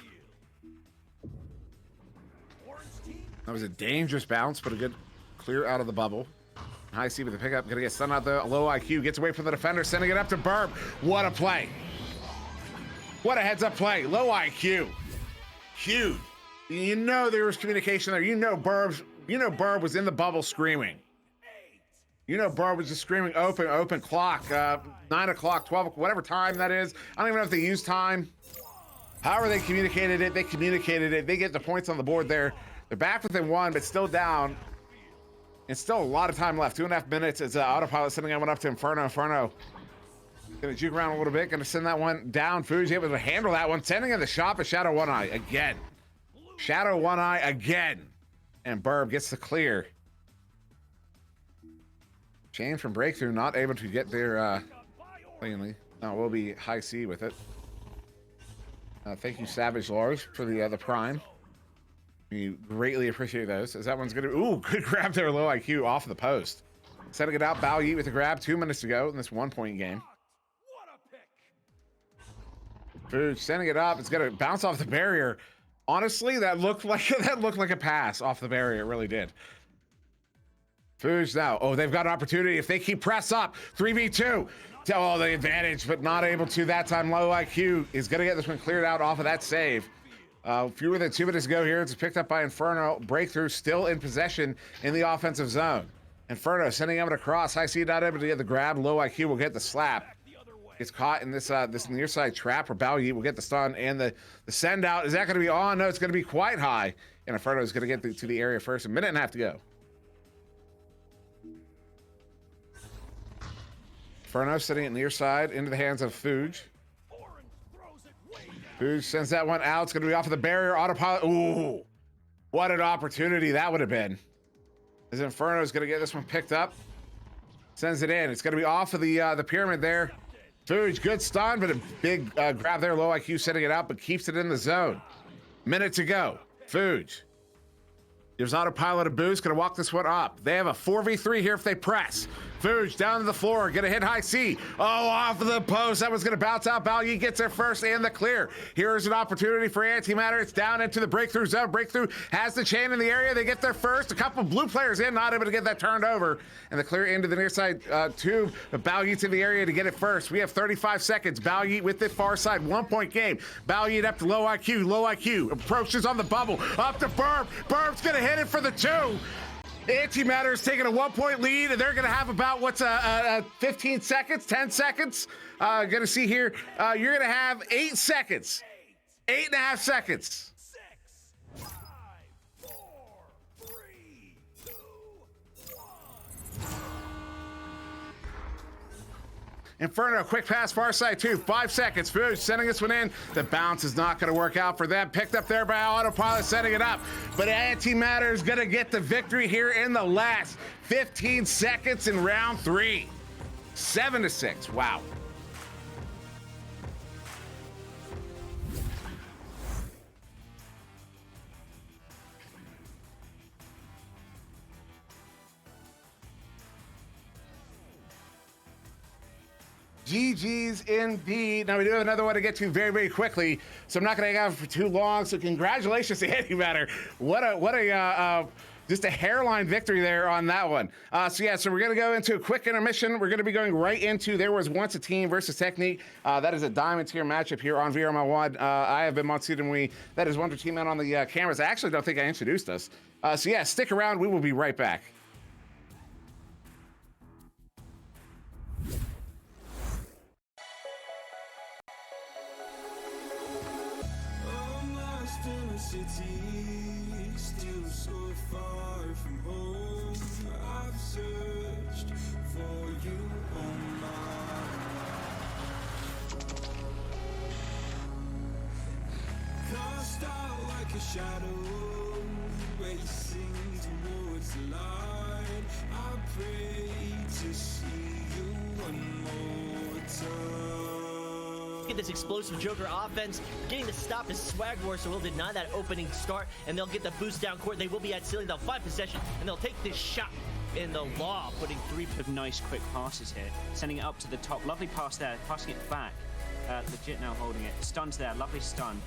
That was a dangerous bounce, but a good clear out of the bubble. High C with the pickup. Gonna get stunned out the low IQ. Gets away from the defender. Sending it up to Burb. What a play. What a heads up play. Low IQ. Huge. You know there was communication there. You know Burb was in the bubble screaming. You know, Burb was just screaming, open clock, 9 o'clock, 12, whatever time that is. I don't even know if they use time. However they communicated it, They get the points on the board there. They're back within 1, but still down. And still a lot of time left. 2.5 minutes. It's autopilot sending that one up to Inferno. Inferno gonna juke around a little bit. Gonna send that one down. Fuji able to handle that one. Sending in the shot for Shadow One Eye again. Shadow One Eye again. And Burb gets the clear. Chain from Breakthrough, not able to get there cleanly. No, we'll be High C with it. Thank you, Savage Lars, for the Prime. We greatly appreciate those. As that one's gonna, ooh, good grab there, low IQ off the post. Setting it out, Bao Yi with the grab. 2 minutes to go in this 1-point game. Fuge sending it up. It's gonna bounce off the barrier. Honestly, that looked like a pass off the barrier. It really did. Fuge now. Oh, they've got an opportunity. If they keep press up, 3v2. Oh, the advantage, but not able to that time. Low IQ is going to get this one cleared out off of that save. Fewer than 2 minutes to go here. It's picked up by Inferno. Breakthrough still in possession in the offensive zone. Inferno sending him across. High C not able to get the grab. Low IQ will get the slap. Gets caught in this near side trap where Bao Yi will get the stun. And the send out. Is that going to be on? No, it's going to be quite high. And Inferno is going to get to the area first. 1.5 minutes to go. Inferno sitting at near side into the hands of Fuge. Fuge sends that one out. It's going to be off of the barrier. Autopilot. Ooh. What an opportunity that would have been. As Inferno is going to get this one picked up. Sends it in. It's going to be off of the pyramid there. Fuge, good stun, but a big grab there. Low IQ setting it out, but keeps it in the zone. 1 minute to go. Fuge gives Autopilot a boost. Going to walk this one up. They have a 4v3 here if they press. Fuge down to the floor, gonna hit high C. Oh, off of the post. That was gonna bounce out. Balyi gets there first and the clear. Here's an opportunity for Antimatter. It's down into the breakthrough zone. Breakthrough has the chain in the area. They get there first. A couple blue players in, not able to get that turned over. And the clear into the near side tube. Balyi's in the area to get it first. We have 35 seconds. Balyi with the far side. 1 point game. Balyi up to low IQ. Low IQ. Approaches on the bubble. Up to Burb. Burb's gonna hit it for the 2. Antimatter is taking a 1 point lead, and they're going to have about 15 seconds, 10 seconds. Going to see here, you're going to have 8 seconds, 8.5 seconds. Inferno, quick pass, far side 2, 5 seconds. Fuge sending this one in. The bounce is not going to work out for them. Picked up there by Autopilot, setting it up. But Antimatter is going to get the victory here in the last 15 seconds in round 3. 7-6. Wow. GG's indeed. Now we do have another one to get to very, very quickly, so I'm not going to hang out for too long. So congratulations to Antimatter. What a just a hairline victory there on that one. So we're going to go into a quick intermission. We're going to be going right into There Was Once a Team versus Technique. That is a diamond tier matchup here on VRML1. I have been SirDimwi. That is Wonder Team Man on the cameras. I actually don't think I introduced us. Stick around. We will be right back. I'm lost in a city, still so far from home. I've searched for you on my own. Cast out like a shadow, racing towards the light. I pray to see you one more time. At this explosive Joker offense, getting to stop his swag war, so he'll deny that opening start, and they'll get the boost down court. They will be at ceiling. They'll find possession, and they'll take this shot in the law, putting 3 Nice quick passes here, sending it up to the top. Lovely pass there, passing it back. Legit now holding it. Stuns there, lovely stun.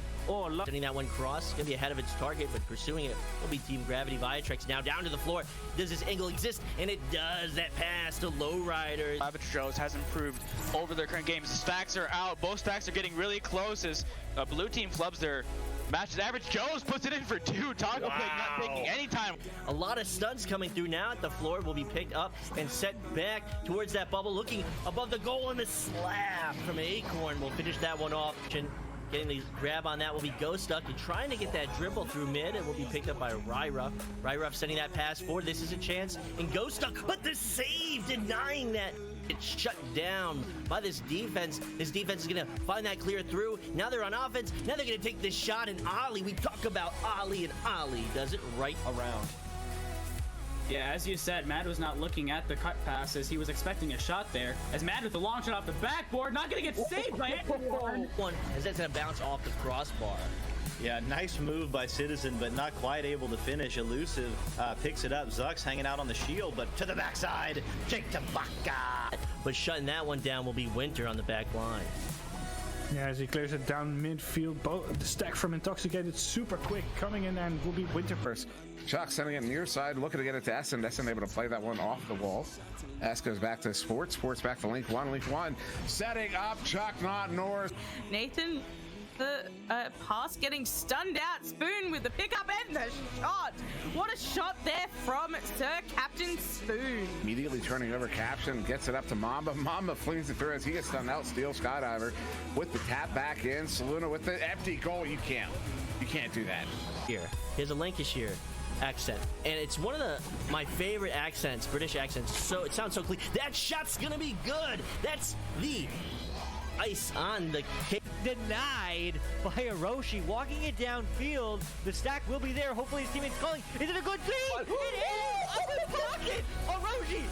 Sending that one cross, gonna be ahead of its target, but pursuing it will be Team Gravity. Viatrex now down to the floor. Does this angle exist? And it does. That pass to Lowriders. Savage Joes has improved over their current games. Stacks are out. Both stacks are getting really close as blue team flubs their matches. Average Joes puts it in for 2. Taco Pig not taking any time. A lot of stuns coming through now. At the floor will be picked up and set back towards that bubble, looking above the goal, and the slap from Acorn will finish that one off. Getting the grab on that will be Ghostuck, and trying to get that dribble through mid. It will be picked up by Ryruff. Ryruff sending that pass forward. This is a chance. And Ghostuck, but the save, denying that. It's shut down by this defense. This defense is going to find that clear through. Now they're on offense. Now they're going to take this shot, and Ollie. We talk about Ollie, and Ollie does it right around. Yeah, as you said, Matt was not looking at the cut passes. He was expecting a shot there. As Matt with the long shot off the backboard, not going to get saved by anyone. One, as that's going to bounce off the crossbar. Yeah, nice move by Citizen, but not quite able to finish. Elusive picks it up. Zuck's hanging out on the shield, but to the backside. Jake to Baka. But shutting that one down will be Winter on the back line. Yeah, as he clears it down midfield, the stack from Intoxicated super quick, coming in, and will be Winter first. Chuck sending it near side, looking to get it to Essen. Essen able to play that one off the wall. S goes back to Sports. Sports back to Link 1. Link 1 setting up Chuck, not North. Nathan, the pass getting stunned out. Spoon with the pickup and the shot. What a shot there from Sir Captain Spoon. Immediately turning over Caption, gets it up to Mamba. Mamba flings it through as he gets stunned out. Steel Skydiver with the tap back in. Saluna with the empty goal. You can't do that. Here's a Lancashire accent, and it's one of my favorite accents, British accents. So it sounds so clean. That shot's gonna be good. That's the ice on the cake. Denied by Hiroshi, walking it downfield. The stack will be there. Hopefully his teammates calling. Is it a good three? It is! Up in pocket! Hiroshi!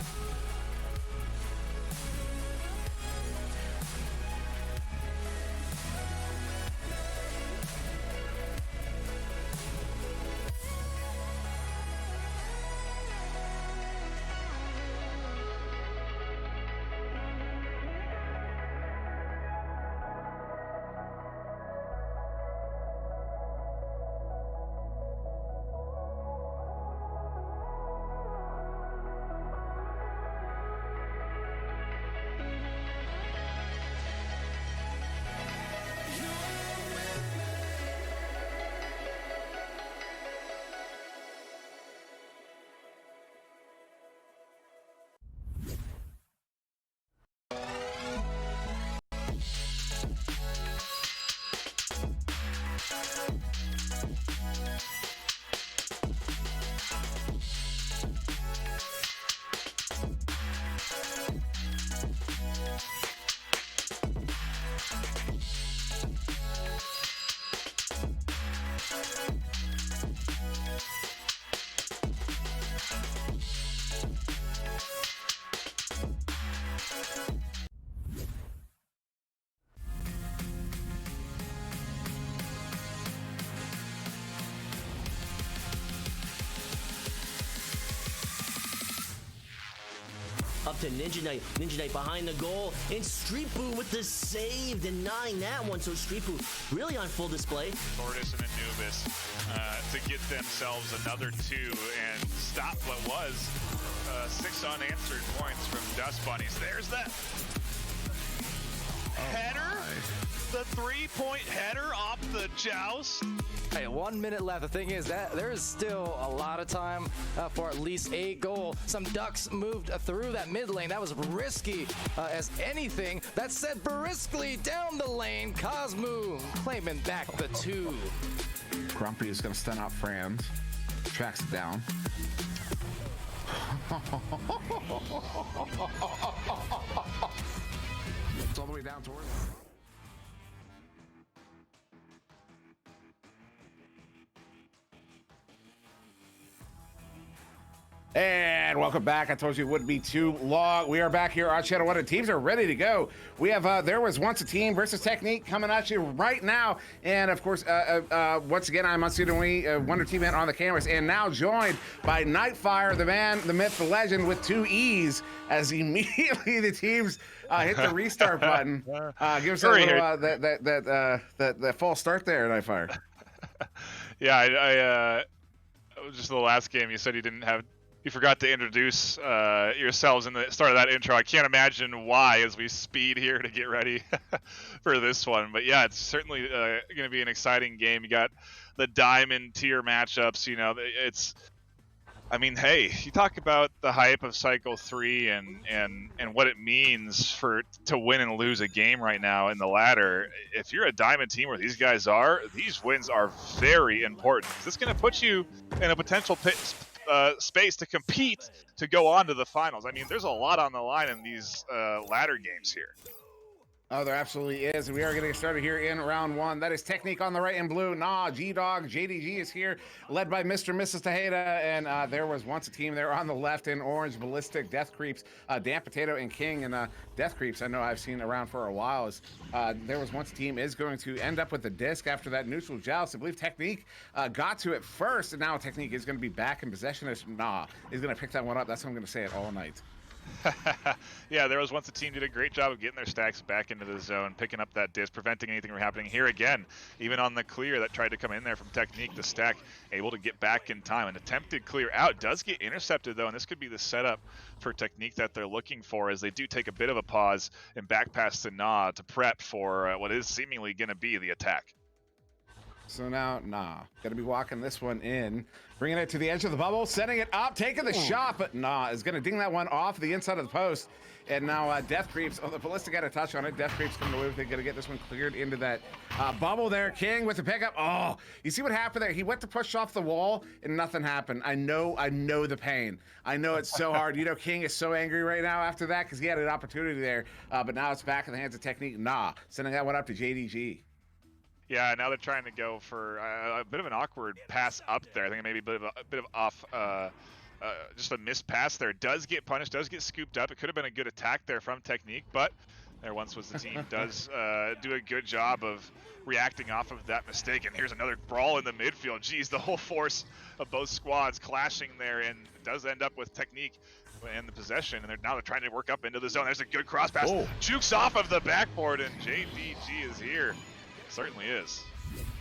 up to Ninja Knight. Ninja Knight behind the goal, and Street Boo with the save, denying that one. So Street Boo really on full display. Tortoise and Anubis to get themselves another 2 and stop what was 6 unanswered points from Dust Bunnies. There's that header, the 3-point header off the Joust. Hey, 1 minute left. The thing is that there is still a lot of time for at least a goal. Some Ducks moved through that mid lane. That was risky as anything. That said, briskly down the lane. Cosmo claiming back the 2. Grumpy is going to stun out Franz. Tracks it down. It's all the way down towards. And welcome back. I told you it wouldn't be too long. We are back here on Channel 1. The teams are ready to go. We have There Was Once a Team versus Technique coming at you right now. And of course, once again, I'm on SirDimwi, Wonder Team Man on the cameras, and now joined by Nightfire, the man, the myth, the legend with 2 E's, as immediately the teams hit the restart button. Give us a little that false start there, Nightfire. Yeah, I just the last game you said you forgot to introduce yourselves in the start of that intro. I can't imagine why as we speed here to get ready for this one. But yeah, it's certainly going to be an exciting game. You got the Diamond tier matchups. You know, I mean, hey, you talk about the hype of Cycle 3 and what it means to win and lose a game right now in the ladder. If you're a Diamond team where these guys are, these wins are very important. This is going to put you in a potential space to compete to go on to the finals. I mean, there's a lot on the line in these ladder games here. Oh, there absolutely is. And we are going to get started here in round 1. That is Technique on the right in blue. Nah, G-Dog, JDG is here, led by Mr. and Mrs. Tejeda. And There Was Once a Team there on the left in orange, Ballistic, Death Creeps, Dan Potato, and King. And Death Creeps, I know I've seen around for a while. There Was Once a Team is going to end up with the disc after that neutral joust. I believe Technique got to it first, and now Technique is going to be back in possession. Nah is going to pick that one up. That's what I'm going to say it all night. Yeah, There Was Once a Team did a great job of getting their stacks back into the zone, picking up that disc, preventing anything from happening here again. Even on the clear that tried to come in there from Technique, the stack able to get back in time. An attempted clear out does get intercepted though, and this could be the setup for Technique that they're looking for, as they do take a bit of a pause and back pass to Nah to prep for what is seemingly going to be the attack. So now, Nah, gonna be walking this one in, bringing it to the edge of the bubble, setting it up, taking the shot, but Nah is gonna ding that one off the inside of the post. And now Death Creeps, the Ballistic got a touch on it. Death Creeps coming away with it, gonna get this one cleared into that bubble there. King with the pickup. Oh, you see what happened there? He went to push off the wall and nothing happened. I know the pain. I know it's so hard. You know, King is so angry right now after that because he had an opportunity there, but now it's back in the hands of Technique. Nah, sending that one up to JDG. Yeah, now they're trying to go for a bit of an awkward pass up there. I think maybe a bit of off, just a missed pass there. Does get punished, does get scooped up. It could have been a good attack there from Technique, but There Once Was the Team does do a good job of reacting off of that mistake. And here's another brawl in the midfield. Geez, the whole force of both squads clashing there, and it does end up with Technique in the possession, and now they're trying to work up into the zone. There's a good cross pass. Jukes off of the backboard, and JDG is here. Certainly is.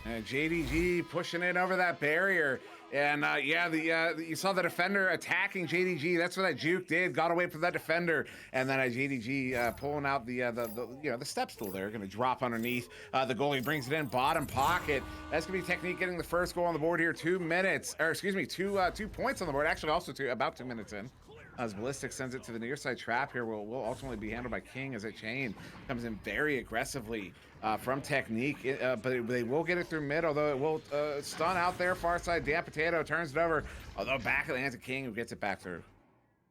And JDG pushing it over that barrier. And you saw the defender attacking JDG. That's what that juke did. Got away from that defender, and then JDG pulling out the step stool there. Going to drop underneath. The goalie brings it in bottom pocket. That's going to be Technique getting the first goal on the board here. 2 minutes, or excuse me, 2 points on the board. Actually, also about 2 minutes in. As Ballistic sends it to the near side trap here, will ultimately be handled by King as that chain comes in very aggressively from Technique, but they will get it through mid, although it will stun out there far side. Dan Potato turns it over, although back of the hands of King, who gets it back through.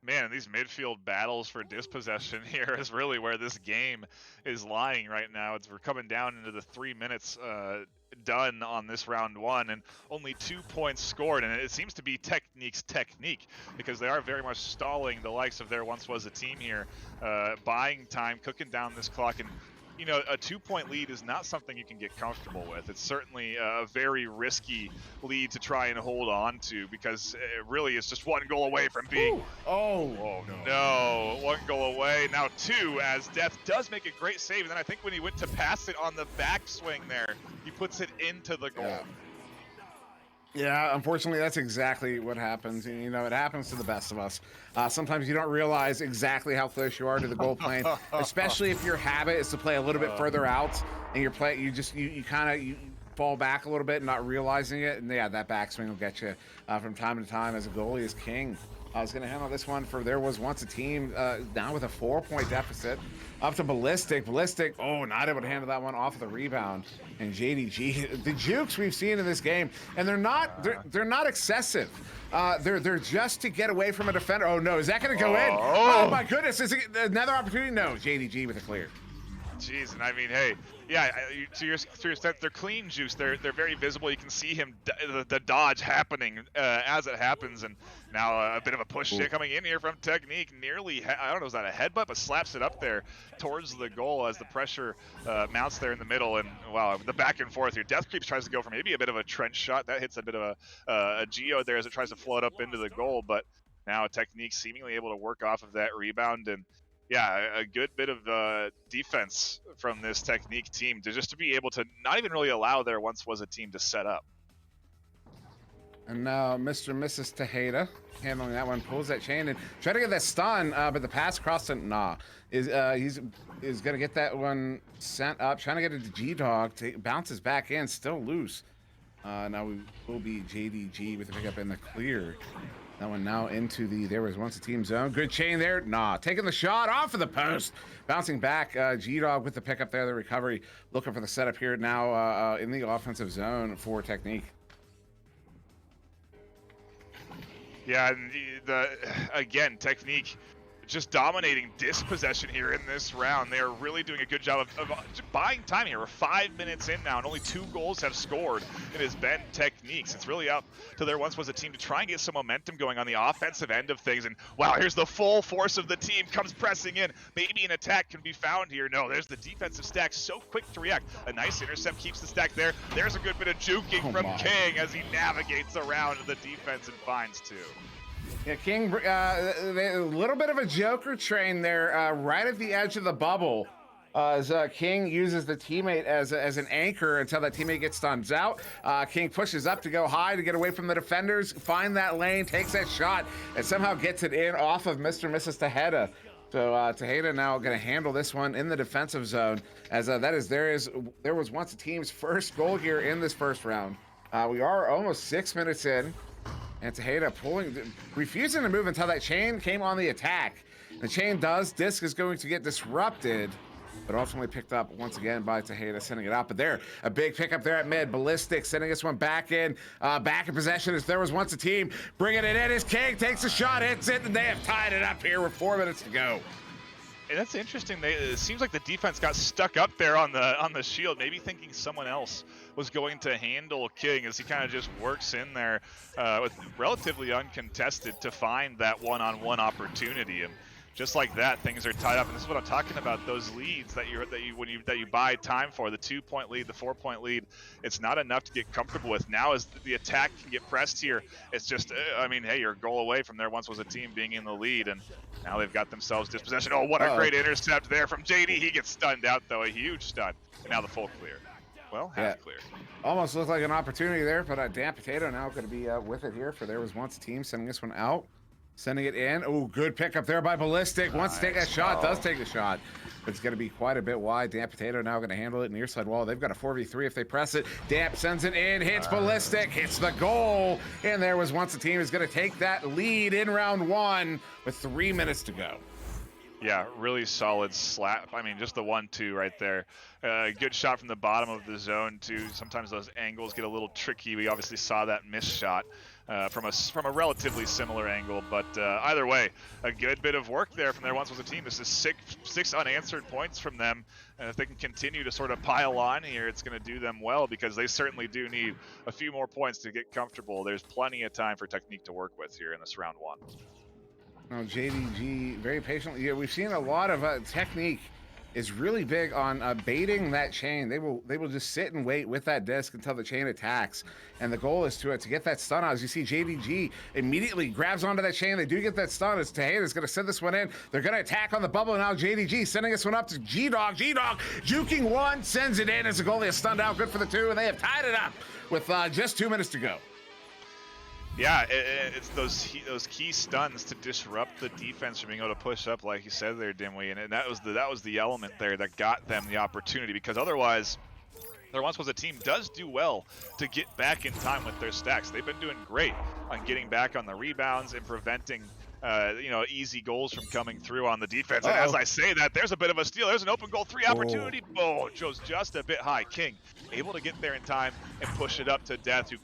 Man, these midfield battles for dispossession here is really where this game is lying right now. We're coming down into the 3 minutes done on this round 1, and only 2 points scored, and it seems to be Technique's technique, because they are very much stalling the likes of There Once Was a Team here, buying time, cooking down this clock, and you know, a 2-point lead is not something you can get comfortable with. It's certainly a very risky lead to try and hold on to because it really is just 1 goal away from being. Oh no, 1 goal away. Now 2, as Death does make a great save, and then I think when he went to pass it on the backswing there, he puts it into the goal. Yeah, unfortunately, that's exactly what happens. You know, it happens to the best of us. Sometimes you don't realize exactly how close you are to the goal plane, especially if your habit is to play a little bit further out, and you kind of fall back a little bit, not realizing it, and yeah, that backswing will get you from time to time. As a goalie is king. I was going to handle this one for There Was Once a Team, now with a 4-point deficit. Up to Ballistic. Ballistic, not able to handle that one off of the rebound. And JDG, the jukes we've seen in this game, and they're not excessive. They're just to get away from a defender. Oh no, is that going to go in? Oh my goodness, is it another opportunity? No, JDG with a clear. Jeez, and I mean, hey, yeah, to your extent, they're clean juice. They're very visible. You can see him, the dodge happening as it happens, and now a bit of a push coming in here from Technique. Nearly, I don't know, is that a headbutt, but slaps it up there towards the goal as the pressure mounts there in the middle. And wow, the back and forth here. Death Creeps tries to go for maybe a bit of a trench shot. That hits a bit of a geo there as it tries to float up into the goal, but now Technique seemingly able to work off of that rebound. And yeah, a good bit of defense from this Technique team to be able to not even really allow There Once Was a Team to set up. And now Mr. and Mrs. Tejeda handling that one, pulls that chain and try to get that stun, but the pass across to he's gonna get that one sent up, trying to get it to G-Dog, bounces back in, still loose. Now we will be JDG with the pickup in the clear. That one now into the There Was Once a Team zone. Good chain there. Taking the shot off of the post. Bouncing back. G-Dog with the pickup there, the recovery. Looking for the setup here now in the offensive zone for Technique. Yeah, and again, Technique just dominating dispossession here in this round. They are really doing a good job of buying time here. We're 5 minutes in now, and only 2 goals have scored. It has been Techniques. It's really up to There Once Was a Team to try and get some momentum going on the offensive end of things. And wow, here's the full force of the team comes pressing in. Maybe an attack can be found here. No, there's the defensive stack, so quick to react. A nice intercept keeps the stack there. There's a good bit of juking from King as he navigates around the defense and finds 2. Yeah, King, a little bit of a Joker train there, right at the edge of the bubble. As King uses the teammate as an anchor until that teammate gets stunned out. King pushes up to go high to get away from the defenders, find that lane, takes that shot, and somehow gets it in off of Mr. and Mrs. Tejeda. So Tejeda now going to handle this one in the defensive zone, as There Was Once a Team's first goal here in this first round. We are almost 6 minutes in. And Tejeda refusing to move until that chain came on the attack. The chain does. Disc is going to get disrupted, but ultimately picked up once again by Tejeda, sending it out. But there, a big pickup there at mid. Ballistic sending this one back in possession as There Was Once a Team. Bringing it in as King takes a shot, hits it, and they have tied it up here with 4 minutes to go. And that's interesting. It seems like the defense got stuck up there on the shield, maybe thinking someone else was going to handle King as he kind of just works in there with relatively uncontested to find that one-on-one opportunity. And just like that, things are tied up. And this is what I'm talking about, those leads that you buy time for, the 2-point lead, the 4-point lead. It's not enough to get comfortable with. Now as the attack can get pressed here, it's just, I mean, hey, you're a goal away from There Once Was a Team being in the lead, and now they've got themselves dispossession. Oh, what a great intercept there from JD. He gets stunned out, though, a huge stun. And now the full clear. Well, half clear. Almost looked like an opportunity there, but Dan Potato now going to be with it here for There Was Once a Team, sending this one out. Sending it in. Oh, good pickup there by Ballistic. Wants to take that shot. Does take the shot. But it's going to be quite a bit wide. Damp Potato now going to handle it near side wall. They've got a 4v3 if they press it. Damp sends it in. Hits Ballistic. Hits the goal. And There Was Once a Team is going to take that lead in round 1 with 3 minutes to go. Yeah, really solid slap. I mean, just the 1-2 right there. Good shot from the bottom of the zone, too. Sometimes those angles get a little tricky. We obviously saw that missed shot from a relatively similar angle. But either way, a good bit of work there from There Once Was a Team. This is six unanswered points from them. And if they can continue to sort of pile on here, it's going to do them well because they certainly do need a few more points to get comfortable. There's plenty of time for Technique to work with here in this round 1. Now JDG very patiently. Yeah, we've seen a lot of Technique is really big on baiting that chain. They will just sit and wait with that disc until the chain attacks, and the goal is to get that stun out. As you see, JDG immediately grabs onto that chain. They do get that stun. As Tejeda's going to send this one in. They're going to attack on the bubble now. JDG sending this one up to G-Dog. G-Dog juking one, sends it in as the goalie is stunned out. Good for the 2, and they have tied it up with just 2 minutes to go. Yeah, it's those key stuns to disrupt the defense from being able to push up, like you said there, Dimwi, and that was the element there that got them the opportunity, because otherwise, There Once Was a Team does do well to get back in time with their stacks. They've been doing great on getting back on the rebounds and preventing easy goals from coming through on the defense. And as I say that, there's a bit of a steal. There's an open goal 3 opportunity. Oh, it goes just a bit high. King able to get there in time and push it up to Death, who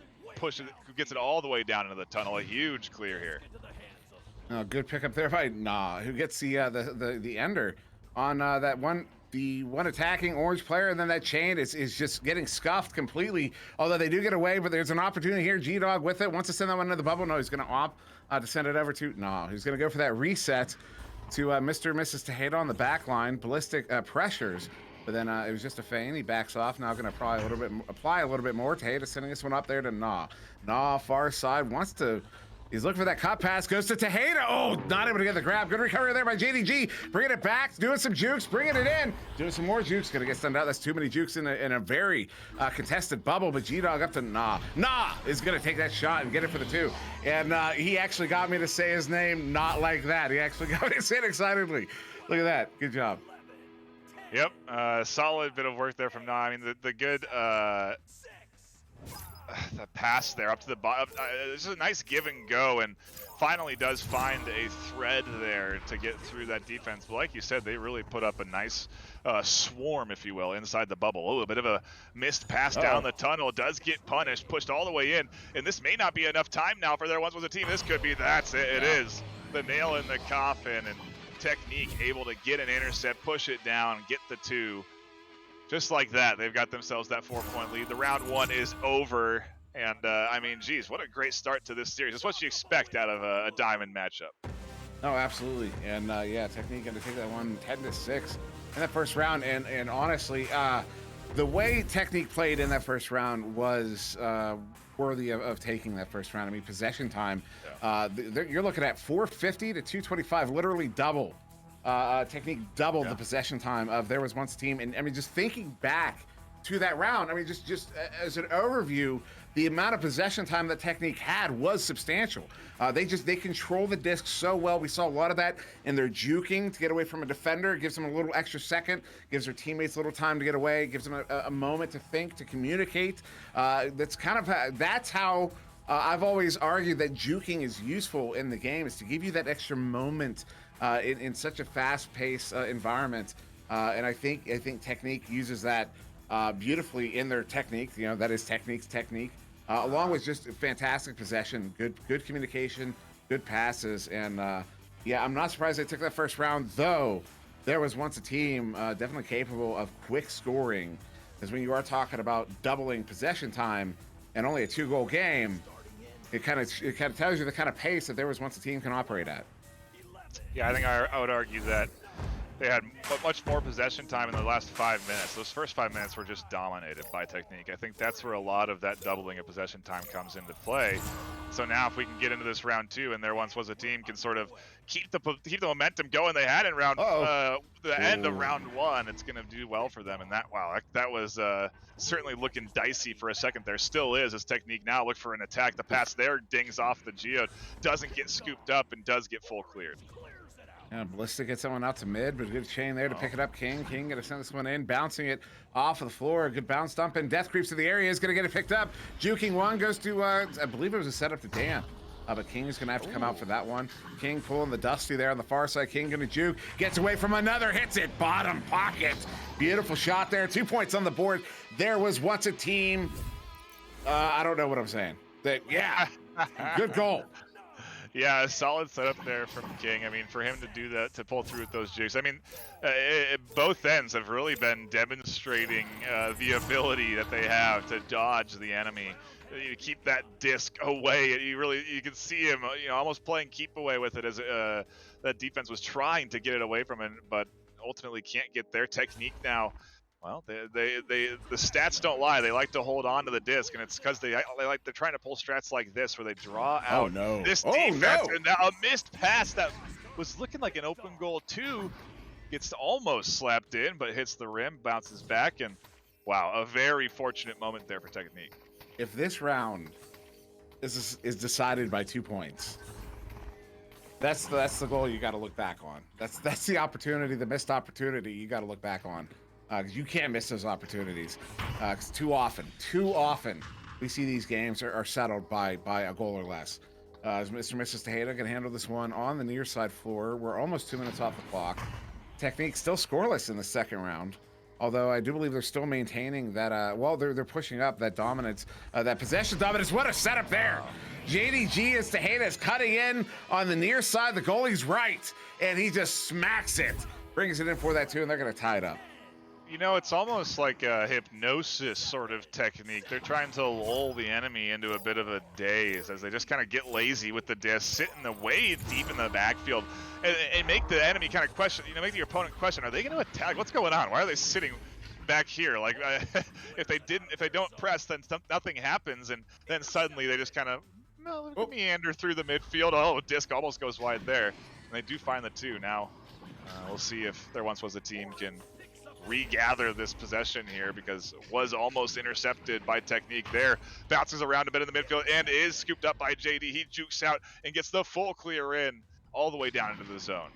gets it all the way down into the tunnel. A huge clear here. Oh, good pickup there by who gets the ender on that one. The one attacking orange player, and then that chain is just getting scuffed completely. Although they do get away, but there's an opportunity here. G-Dog with it. Wants to send that one into the bubble. No, he's going to opt to send it over to. No, he's going to go for that reset to Mr. and Mrs. Tejeda on the back line. Ballistic pressures. But then it was just a feint. He backs off. Now going to apply a little bit more. Tejeda sending this one up there to Nah. Nah, far side. Wants to. He's looking for that cut pass, goes to Tejeda. Oh, not able to get the grab. Good recovery there by JDG. Bringing it back, doing some jukes, bringing it in. Doing some more jukes. Gonna get stunned out. That's too many jukes in a very contested bubble, but G-Dog up to Nah. Nah is gonna take that shot and get it for the 2. And he actually got me to say his name not like that. He actually got me to say it excitedly. Look at that. Good job. Yep, solid bit of work there from Nah. I mean, the good... the pass there up to the bottom. This is a nice give and go, and finally does find a thread there to get through that defense. But like you said, they really put up a nice swarm, if you will, inside the bubble. Oh, a bit of a missed pass down the tunnel. Does get punished, pushed all the way in. And this may not be enough time now for There Once Was a Team. This could be, that's it. It is the nail in the coffin, and Technique able to get an intercept, push it down, get the 2. Just like that, they've got themselves that 4-point lead. The round 1 is over, and I mean, geez, what a great start to this series. It's what you expect out of a diamond matchup. Oh, absolutely, and yeah, Technique going to take that one 10-6 in that first round, and honestly, the way Technique played in that first round was worthy of taking that first round. I mean, possession time, you're looking at 450 to 225, literally double. Technique doubled the possession time of There Was Once a Team. And I mean, just thinking back to that round, I mean, just as an overview, the amount of possession time that Technique had was substantial. They control the disc so well. We saw a lot of that in their juking to get away from a defender. It gives them a little extra second, gives their teammates a little time to get away, gives them a moment to think, to communicate. That's how I've always argued that juking is useful in the game, is to give you that extra moment in such a fast-paced environment, and I think Technique uses that beautifully in their technique. You know, that is Technique's technique, along with just fantastic possession, good communication, good passes, and yeah, I'm not surprised they took that first round. Though There Was Once a Team definitely capable of quick scoring, because when you are talking about doubling possession time and only a 2-goal game, it kind of tells you the kind of pace that There Was Once a Team can operate at. Yeah, I think I would argue that they had much more possession time in the last 5 minutes. Those first 5 minutes were just dominated by Technique. I think that's where a lot of that doubling of possession time comes into play. So now if we can get into this round 2 and There Once Was a Team can sort of keep the momentum going they had in the end of round 1, it's going to do well for them. And that was certainly looking dicey for a second there. Still is, as Technique now look for an attack. The pass there dings off the Geode, doesn't get scooped up, and does get full cleared. Yeah, Ballistic gets someone out to mid, but a good chain there to pick it up. King gonna send this one in, bouncing it off of the floor. A good bounce dump, and Death creeps to the area, is gonna get it picked up. Juking one goes to, I believe it was a setup to Damp. But King is gonna have to come out for that one. King pulling the Dusty there on the far side. King gonna juke, gets away from another, hits it, bottom pocket. Beautiful shot there, 2 points on the board. There Was Once a Team. I don't know what I'm saying. Good goal. Yeah, a solid setup there from King. I mean, for him to do that, to pull through with those jukes. I mean, both ends have really been demonstrating the ability that they have to dodge the enemy. You keep that disc away. You can see him, almost playing keep away with it as that defense was trying to get it away from him, but ultimately can't get their Technique now. Well, the stats don't lie. They like to hold on to the disc, and it's because they're trying to pull strats like this where they draw out this defense, and now a missed pass that was looking like an open goal too gets almost slapped in, but hits the rim, bounces back, and wow, a very fortunate moment there for Technique. If this round is decided by 2 points, that's the goal you got to look back on. That's the opportunity, the missed opportunity you got to look back on. Because you can't miss those opportunities. Because too often, we see these games are settled by a goal or less. As Mr. and Mrs. Tejeda can handle this one on the near side floor. We're almost 2 minutes off the clock. Technique still scoreless in the second round. Although I do believe they're still maintaining that, they're pushing up that dominance, that possession dominance. What a setup there. JDG as Tejeda is cutting in on the near side. The goalie's right, and he just smacks it. Brings it in for that too, and they're going to tie it up. You know, it's almost like a hypnosis sort of technique. They're trying to lull the enemy into a bit of a daze as they just kind of get lazy with the disc, sit in the way deep in the backfield, and make the enemy kind of question, make the opponent question, are they going to attack? What's going on? Why are they sitting back here? Like, if they don't press, then nothing happens, and then suddenly they just kind of meander through the midfield. Oh, disc almost goes wide there, and they do find the two. Now, we'll see if There Once Was a Team can regather this possession here, because it was almost intercepted by Technique there. Bounces around a bit in the midfield and is scooped up by JD. He jukes out and gets the full clear in all the way down into the zone.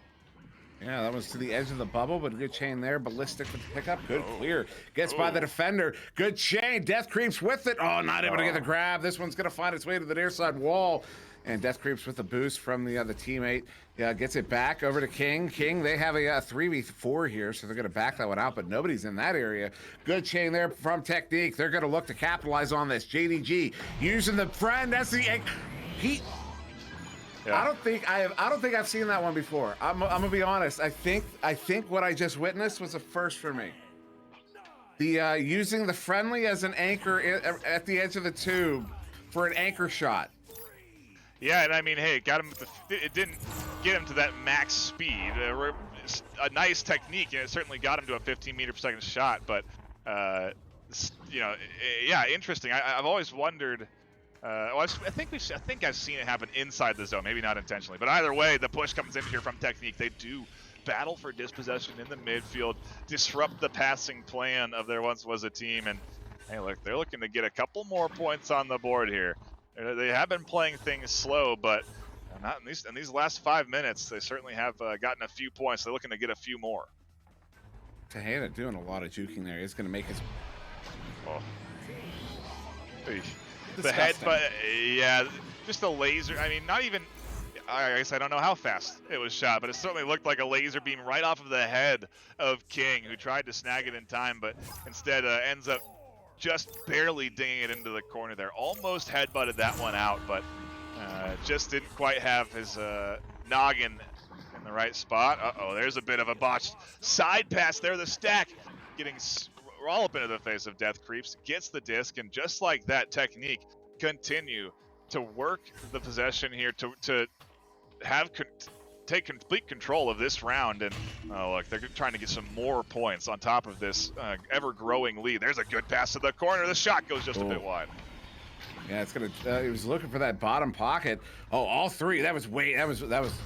Yeah, that was to the edge of the bubble, but good chain there. Ballistic with the pickup. Good clear. Gets by the defender. Good chain. Death creeps with it. Oh, not able to get the grab. This one's going to find its way to the near side wall. And Death creeps with the boost from the other teammate. Gets it back over to King. King, they have a 3v4 here, so they're going to back that one out, but nobody's in that area. Good chain there from Technique. They're going to look to capitalize on this. JDG using the friend. That's the... Yeah. I don't think I've seen that one before. I'm gonna be honest. I think what I just witnessed was a first for me. The using the friendly as an anchor at the edge of the tube for an anchor shot. Yeah, and I mean, hey, it didn't get him to that max speed. A nice technique, and it certainly got him to a 15-meter-per-second shot. But yeah, interesting. I've always wondered. I think I've seen it happen inside the zone, maybe not intentionally, but either way, the push comes in here from Technique. They do battle for dispossession in the midfield, disrupt the passing plan of There Once Was a Team, and hey, look, they're looking to get a couple more points on the board here. They have been playing things slow, but not in these last 5 minutes, they certainly have gotten a few points. They're looking to get a few more. Tejeda doing a lot of juking there. He's going to make his... Oh. The head, but yeah, just a laser. I mean, not even. I guess I don't know how fast it was shot, but it certainly looked like a laser beam right off of the head of King, who tried to snag it in time, but instead ends up just barely dinging it into the corner there. Almost headbutted that one out, but just didn't quite have his noggin in the right spot. Uh-oh, there's a bit of a botched side pass there. The stack getting all up into the face of Death Creeps, gets the disc, and just like that, Technique continue to work the possession here to take complete control of this round. And oh look, they're trying to get some more points on top of this ever-growing lead. There's a good pass to the corner. The shot goes just a bit wide. Yeah, it's gonna. He was looking for that bottom pocket. Oh, all three. That was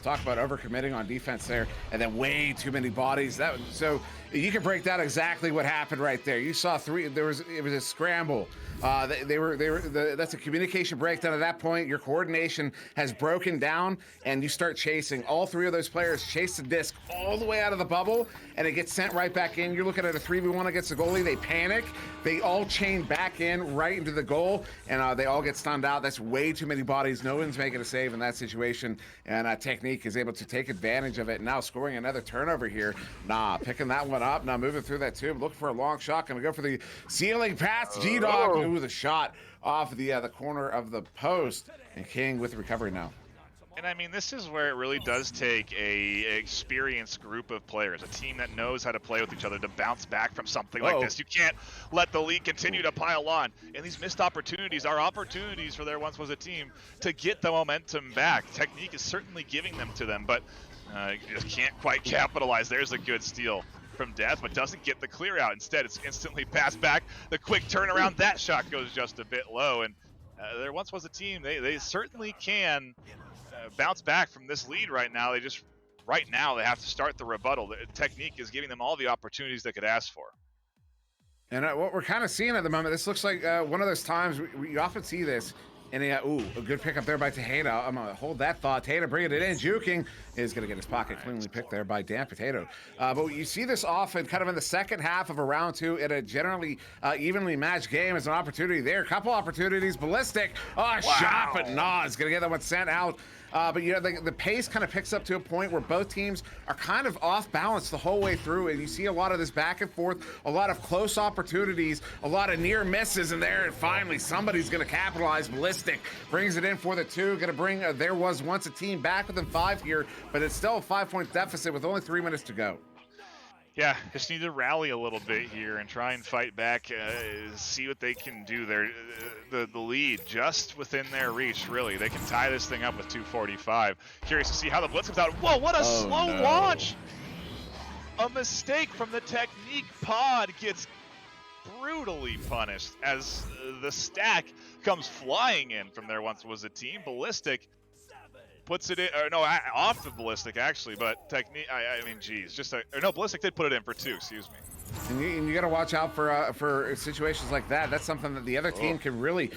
talk about overcommitting on defense there, and then way too many bodies. So you can break down exactly what happened right there. You saw three. It was a scramble. That's a communication breakdown at that point. Your coordination has broken down, and you start chasing. All three of those players chase the disc all the way out of the bubble, and it gets sent right back in. You're looking at a 3v1 against the goalie. They panic. They all chain back in right into the goal, and they all get stunned out. That's way too many bodies. No one's making a save in that situation, and Technique is able to take advantage of it. Now scoring another turnover here. Picking that one up. Now moving through that tube, looking for a long shot. Gonna go for the ceiling pass. G-Dog. Ooh, the shot off the corner of the post, and King with the recovery now. And I mean, this is where it really does take a experienced group of players, a team that knows how to play with each other to bounce back from something like this. You can't let the lead continue to pile on. And these missed opportunities are opportunities for There Once Was a Team to get the momentum back. Technique is certainly giving them to them, but you just can't quite capitalize. There's a good steal from Death, but doesn't get the clear out. Instead, it's instantly passed back. The quick turnaround, that shot goes just a bit low, and there once was a team. They certainly can bounce back from this lead right now. Right now, they have to start the rebuttal. The Technique is giving them all the opportunities they could ask for. And what we're kind of seeing at the moment, this looks like one of those times we often see this. And a good pickup there by Tejeda. I'm going to hold that thought. Tejeda bringing it in. Juking is going to get his pocket cleanly picked there by Dan Potato. But you see this often kind of in the second half of a round 2 in a generally evenly matched game as an opportunity there. A couple opportunities. Ballistic. Shot, but no, it's going to get that one sent out. But you know, the pace kind of picks up to a point where both teams are kind of off balance the whole way through, and you see a lot of this back and forth, a lot of close opportunities, a lot of near misses in there, and finally somebody's going to capitalize. Ballistic brings it in for the 2, going to bring there was once a team back within 5 here, but it's still a 5-point deficit with only 3 minutes to go. Yeah, just need to rally a little bit here and try and fight back, see what they can do. They're the lead just within their reach, really. They can tie this thing up with 2:45. Curious to see how the blitz comes out. Whoa, what a slow launch! A mistake from the Technique pod gets brutally punished as the stack comes flying in from there once was a team. Ballistic puts it in, or no, off the Ballistic actually, but Technique, I mean, geez, Ballistic did put it in for 2, excuse me. And you got to watch out for situations like that. That's something that the other team can really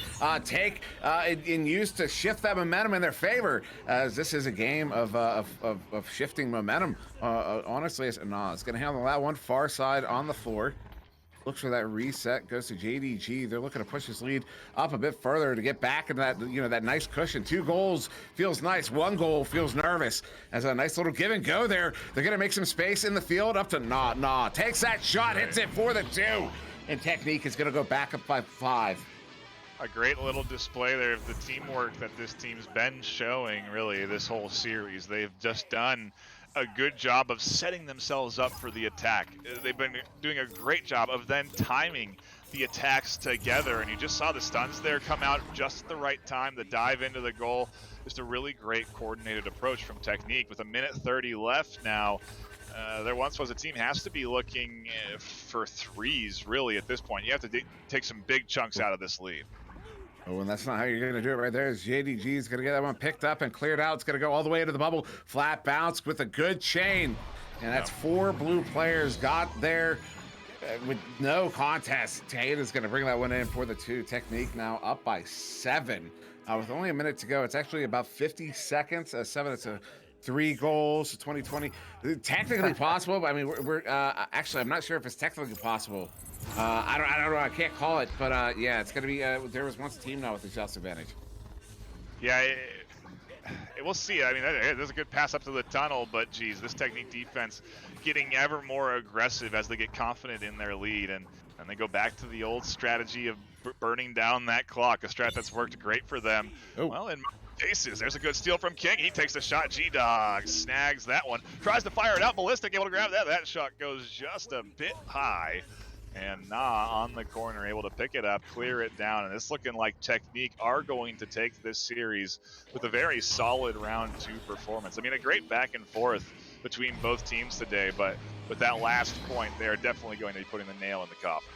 take and use to shift that momentum in their favor, as this is a game of shifting momentum. Honestly, it's going to handle that one far side on the floor. Looks for that reset, goes to JDG. They're looking to push his lead up a bit further to get back in that, that nice cushion. 2 goals feels nice. 1 goal feels nervous. As a nice little give and go there. They're going to make some space in the field up to Nah. Takes that shot, hits it for the 2. And Technique is going to go back up by 5. A great little display there of the teamwork that this team's been showing, really, this whole series. They've just done a good job of setting themselves up for the attack. They've been doing a great job of then timing the attacks together, and you just saw the stuns there come out just at the right time, the dive into the goal. Just a really great coordinated approach from Technique. With 1:30 left now, there once was a team has to be looking for 3s, really, at this point. You have to take some big chunks out of this lead. Oh, and that's not how you're going to do it right there. JDG is going to get that one picked up and cleared out. It's going to go all the way into the bubble. Flat bounce with a good chain. And that's 4 blue players got there with no contest. Tate is going to bring that one in for the 2. Technique now up by 7. With only a minute to go. It's actually about 50 seconds. 7, it's a 3 goals, 2020. Technically possible, but I mean, we're actually, I'm not sure if it's technically possible. I don't know. I can't call it, but yeah, it's gonna be. There was once a team now with the just advantage. Yeah, we'll see. I mean, there's a good pass up to the tunnel, but geez, this Technique defense getting ever more aggressive as they get confident in their lead, and they go back to the old strategy of burning down that clock, a strat that's worked great for them. Oh. Well, in cases, there's a good steal from King. He takes the shot. G-Dog snags that one. Tries to fire it out. Ballistic able to grab that. That shot goes just a bit high. And on the corner, able to pick it up, clear it down, and it's looking like Technique are going to take this series with a very solid round 2 performance. I mean, a great back and forth between both teams today, but with that last point, they are definitely going to be putting the nail in the coffin.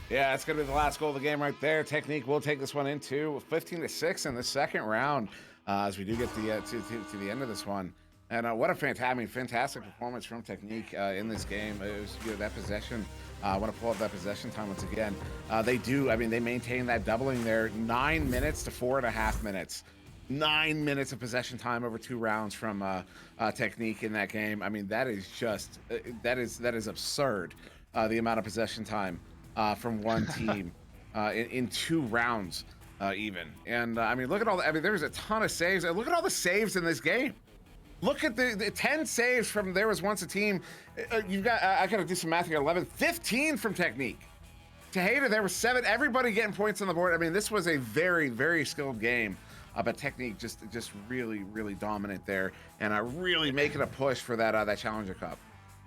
Yeah, it's going to be the last goal of the game right there. Technique will take this one into 15-6 in the second round as we do get to the end of this one. And what a fantastic performance from Technique in this game. It was that possession. I want to pull up that possession time once again. They maintain that doubling there, 9 minutes to 4.5 minutes. 9 minutes of possession time over 2 rounds from Technique in that game. I mean, that is just that is absurd. The amount of possession time from one team in 2 rounds even. And I mean, look at all the. I mean, there was a ton of saves. Look at all the saves in this game. Look at the 10 saves from There Was Once a Team. I got to do some math here. 11, 15 from Technique. Tejeda, there were 7. Everybody getting points on the board. I mean, this was a very, very skilled game. But Technique just really, really dominant there, and really making a push for that Challenger Cup.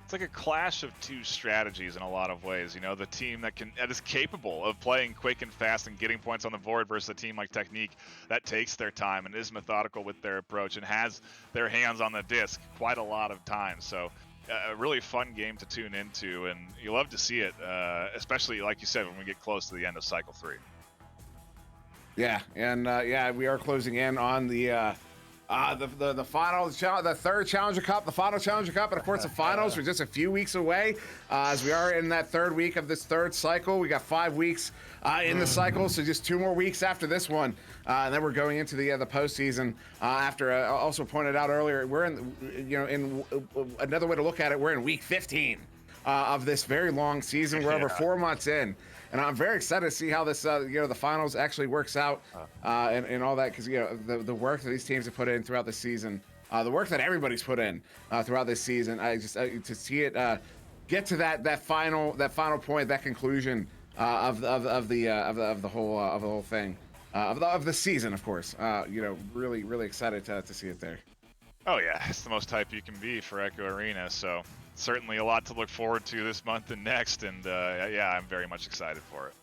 It's like a clash of 2 strategies in a lot of ways. You know, the team that is capable of playing quick and fast and getting points on the board versus a team like Technique that takes their time and is methodical with their approach and has their hands on the disc quite a lot of times. So a really fun game to tune into, and you love to see it, especially like you said when we get close to the end of Cycle 3. Yeah, and we are closing in on the final, the third Challenger Cup, the final Challenger Cup, and of course the finals are just a few weeks away. As we are in that third week of this third cycle, we got 5 weeks in the cycle, so just 2 more weeks after this one, and then we're going into the postseason. After also pointed out earlier, we're in another way to look at it, we're in week 15 of this very long season. We're over 4 months in. And I'm very excited to see how this, the finals actually works out, and all that, because the work that these teams have put in throughout the season, the work that everybody's put in throughout this season. I just to see it get to that final point, that conclusion of the whole thing, of the season, of course. Really excited to see it there. Oh yeah, it's the most hype you can be for Echo Arena. So certainly a lot to look forward to this month and next, and I'm very much excited for it.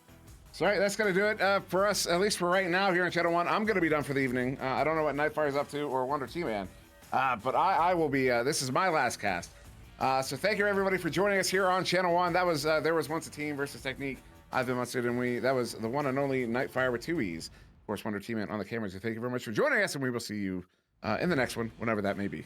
So all right, that's going to do it for us, at least for right now here in Channel 1. I'm going to be done for the evening. I don't know what Nightfire's up to or Wonder T-Man, but I will be, this is my last cast. So thank you everybody for joining us here on Channel 1. That was There Was Once a Team versus Technique. I've been SirDimwi. That was the one and only Nightfire with 2 E's. Of course, Wonder T-Man on the camera. So thank you very much for joining us, and we will see you in the next one, whenever that may be.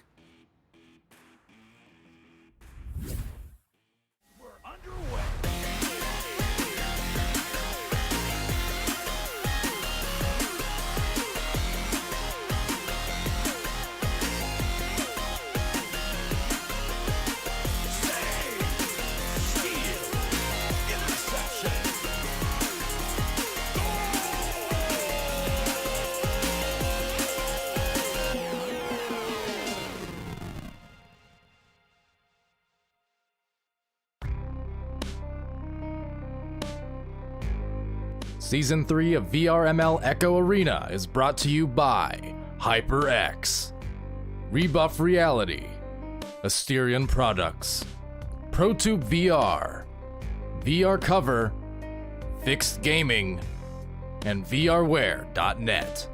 Season 3 of VRML Echo Arena is brought to you by HyperX, Rebuff Reality, Asterion Products, ProTube VR, VR Cover, Fixed Gaming, and VRware.net.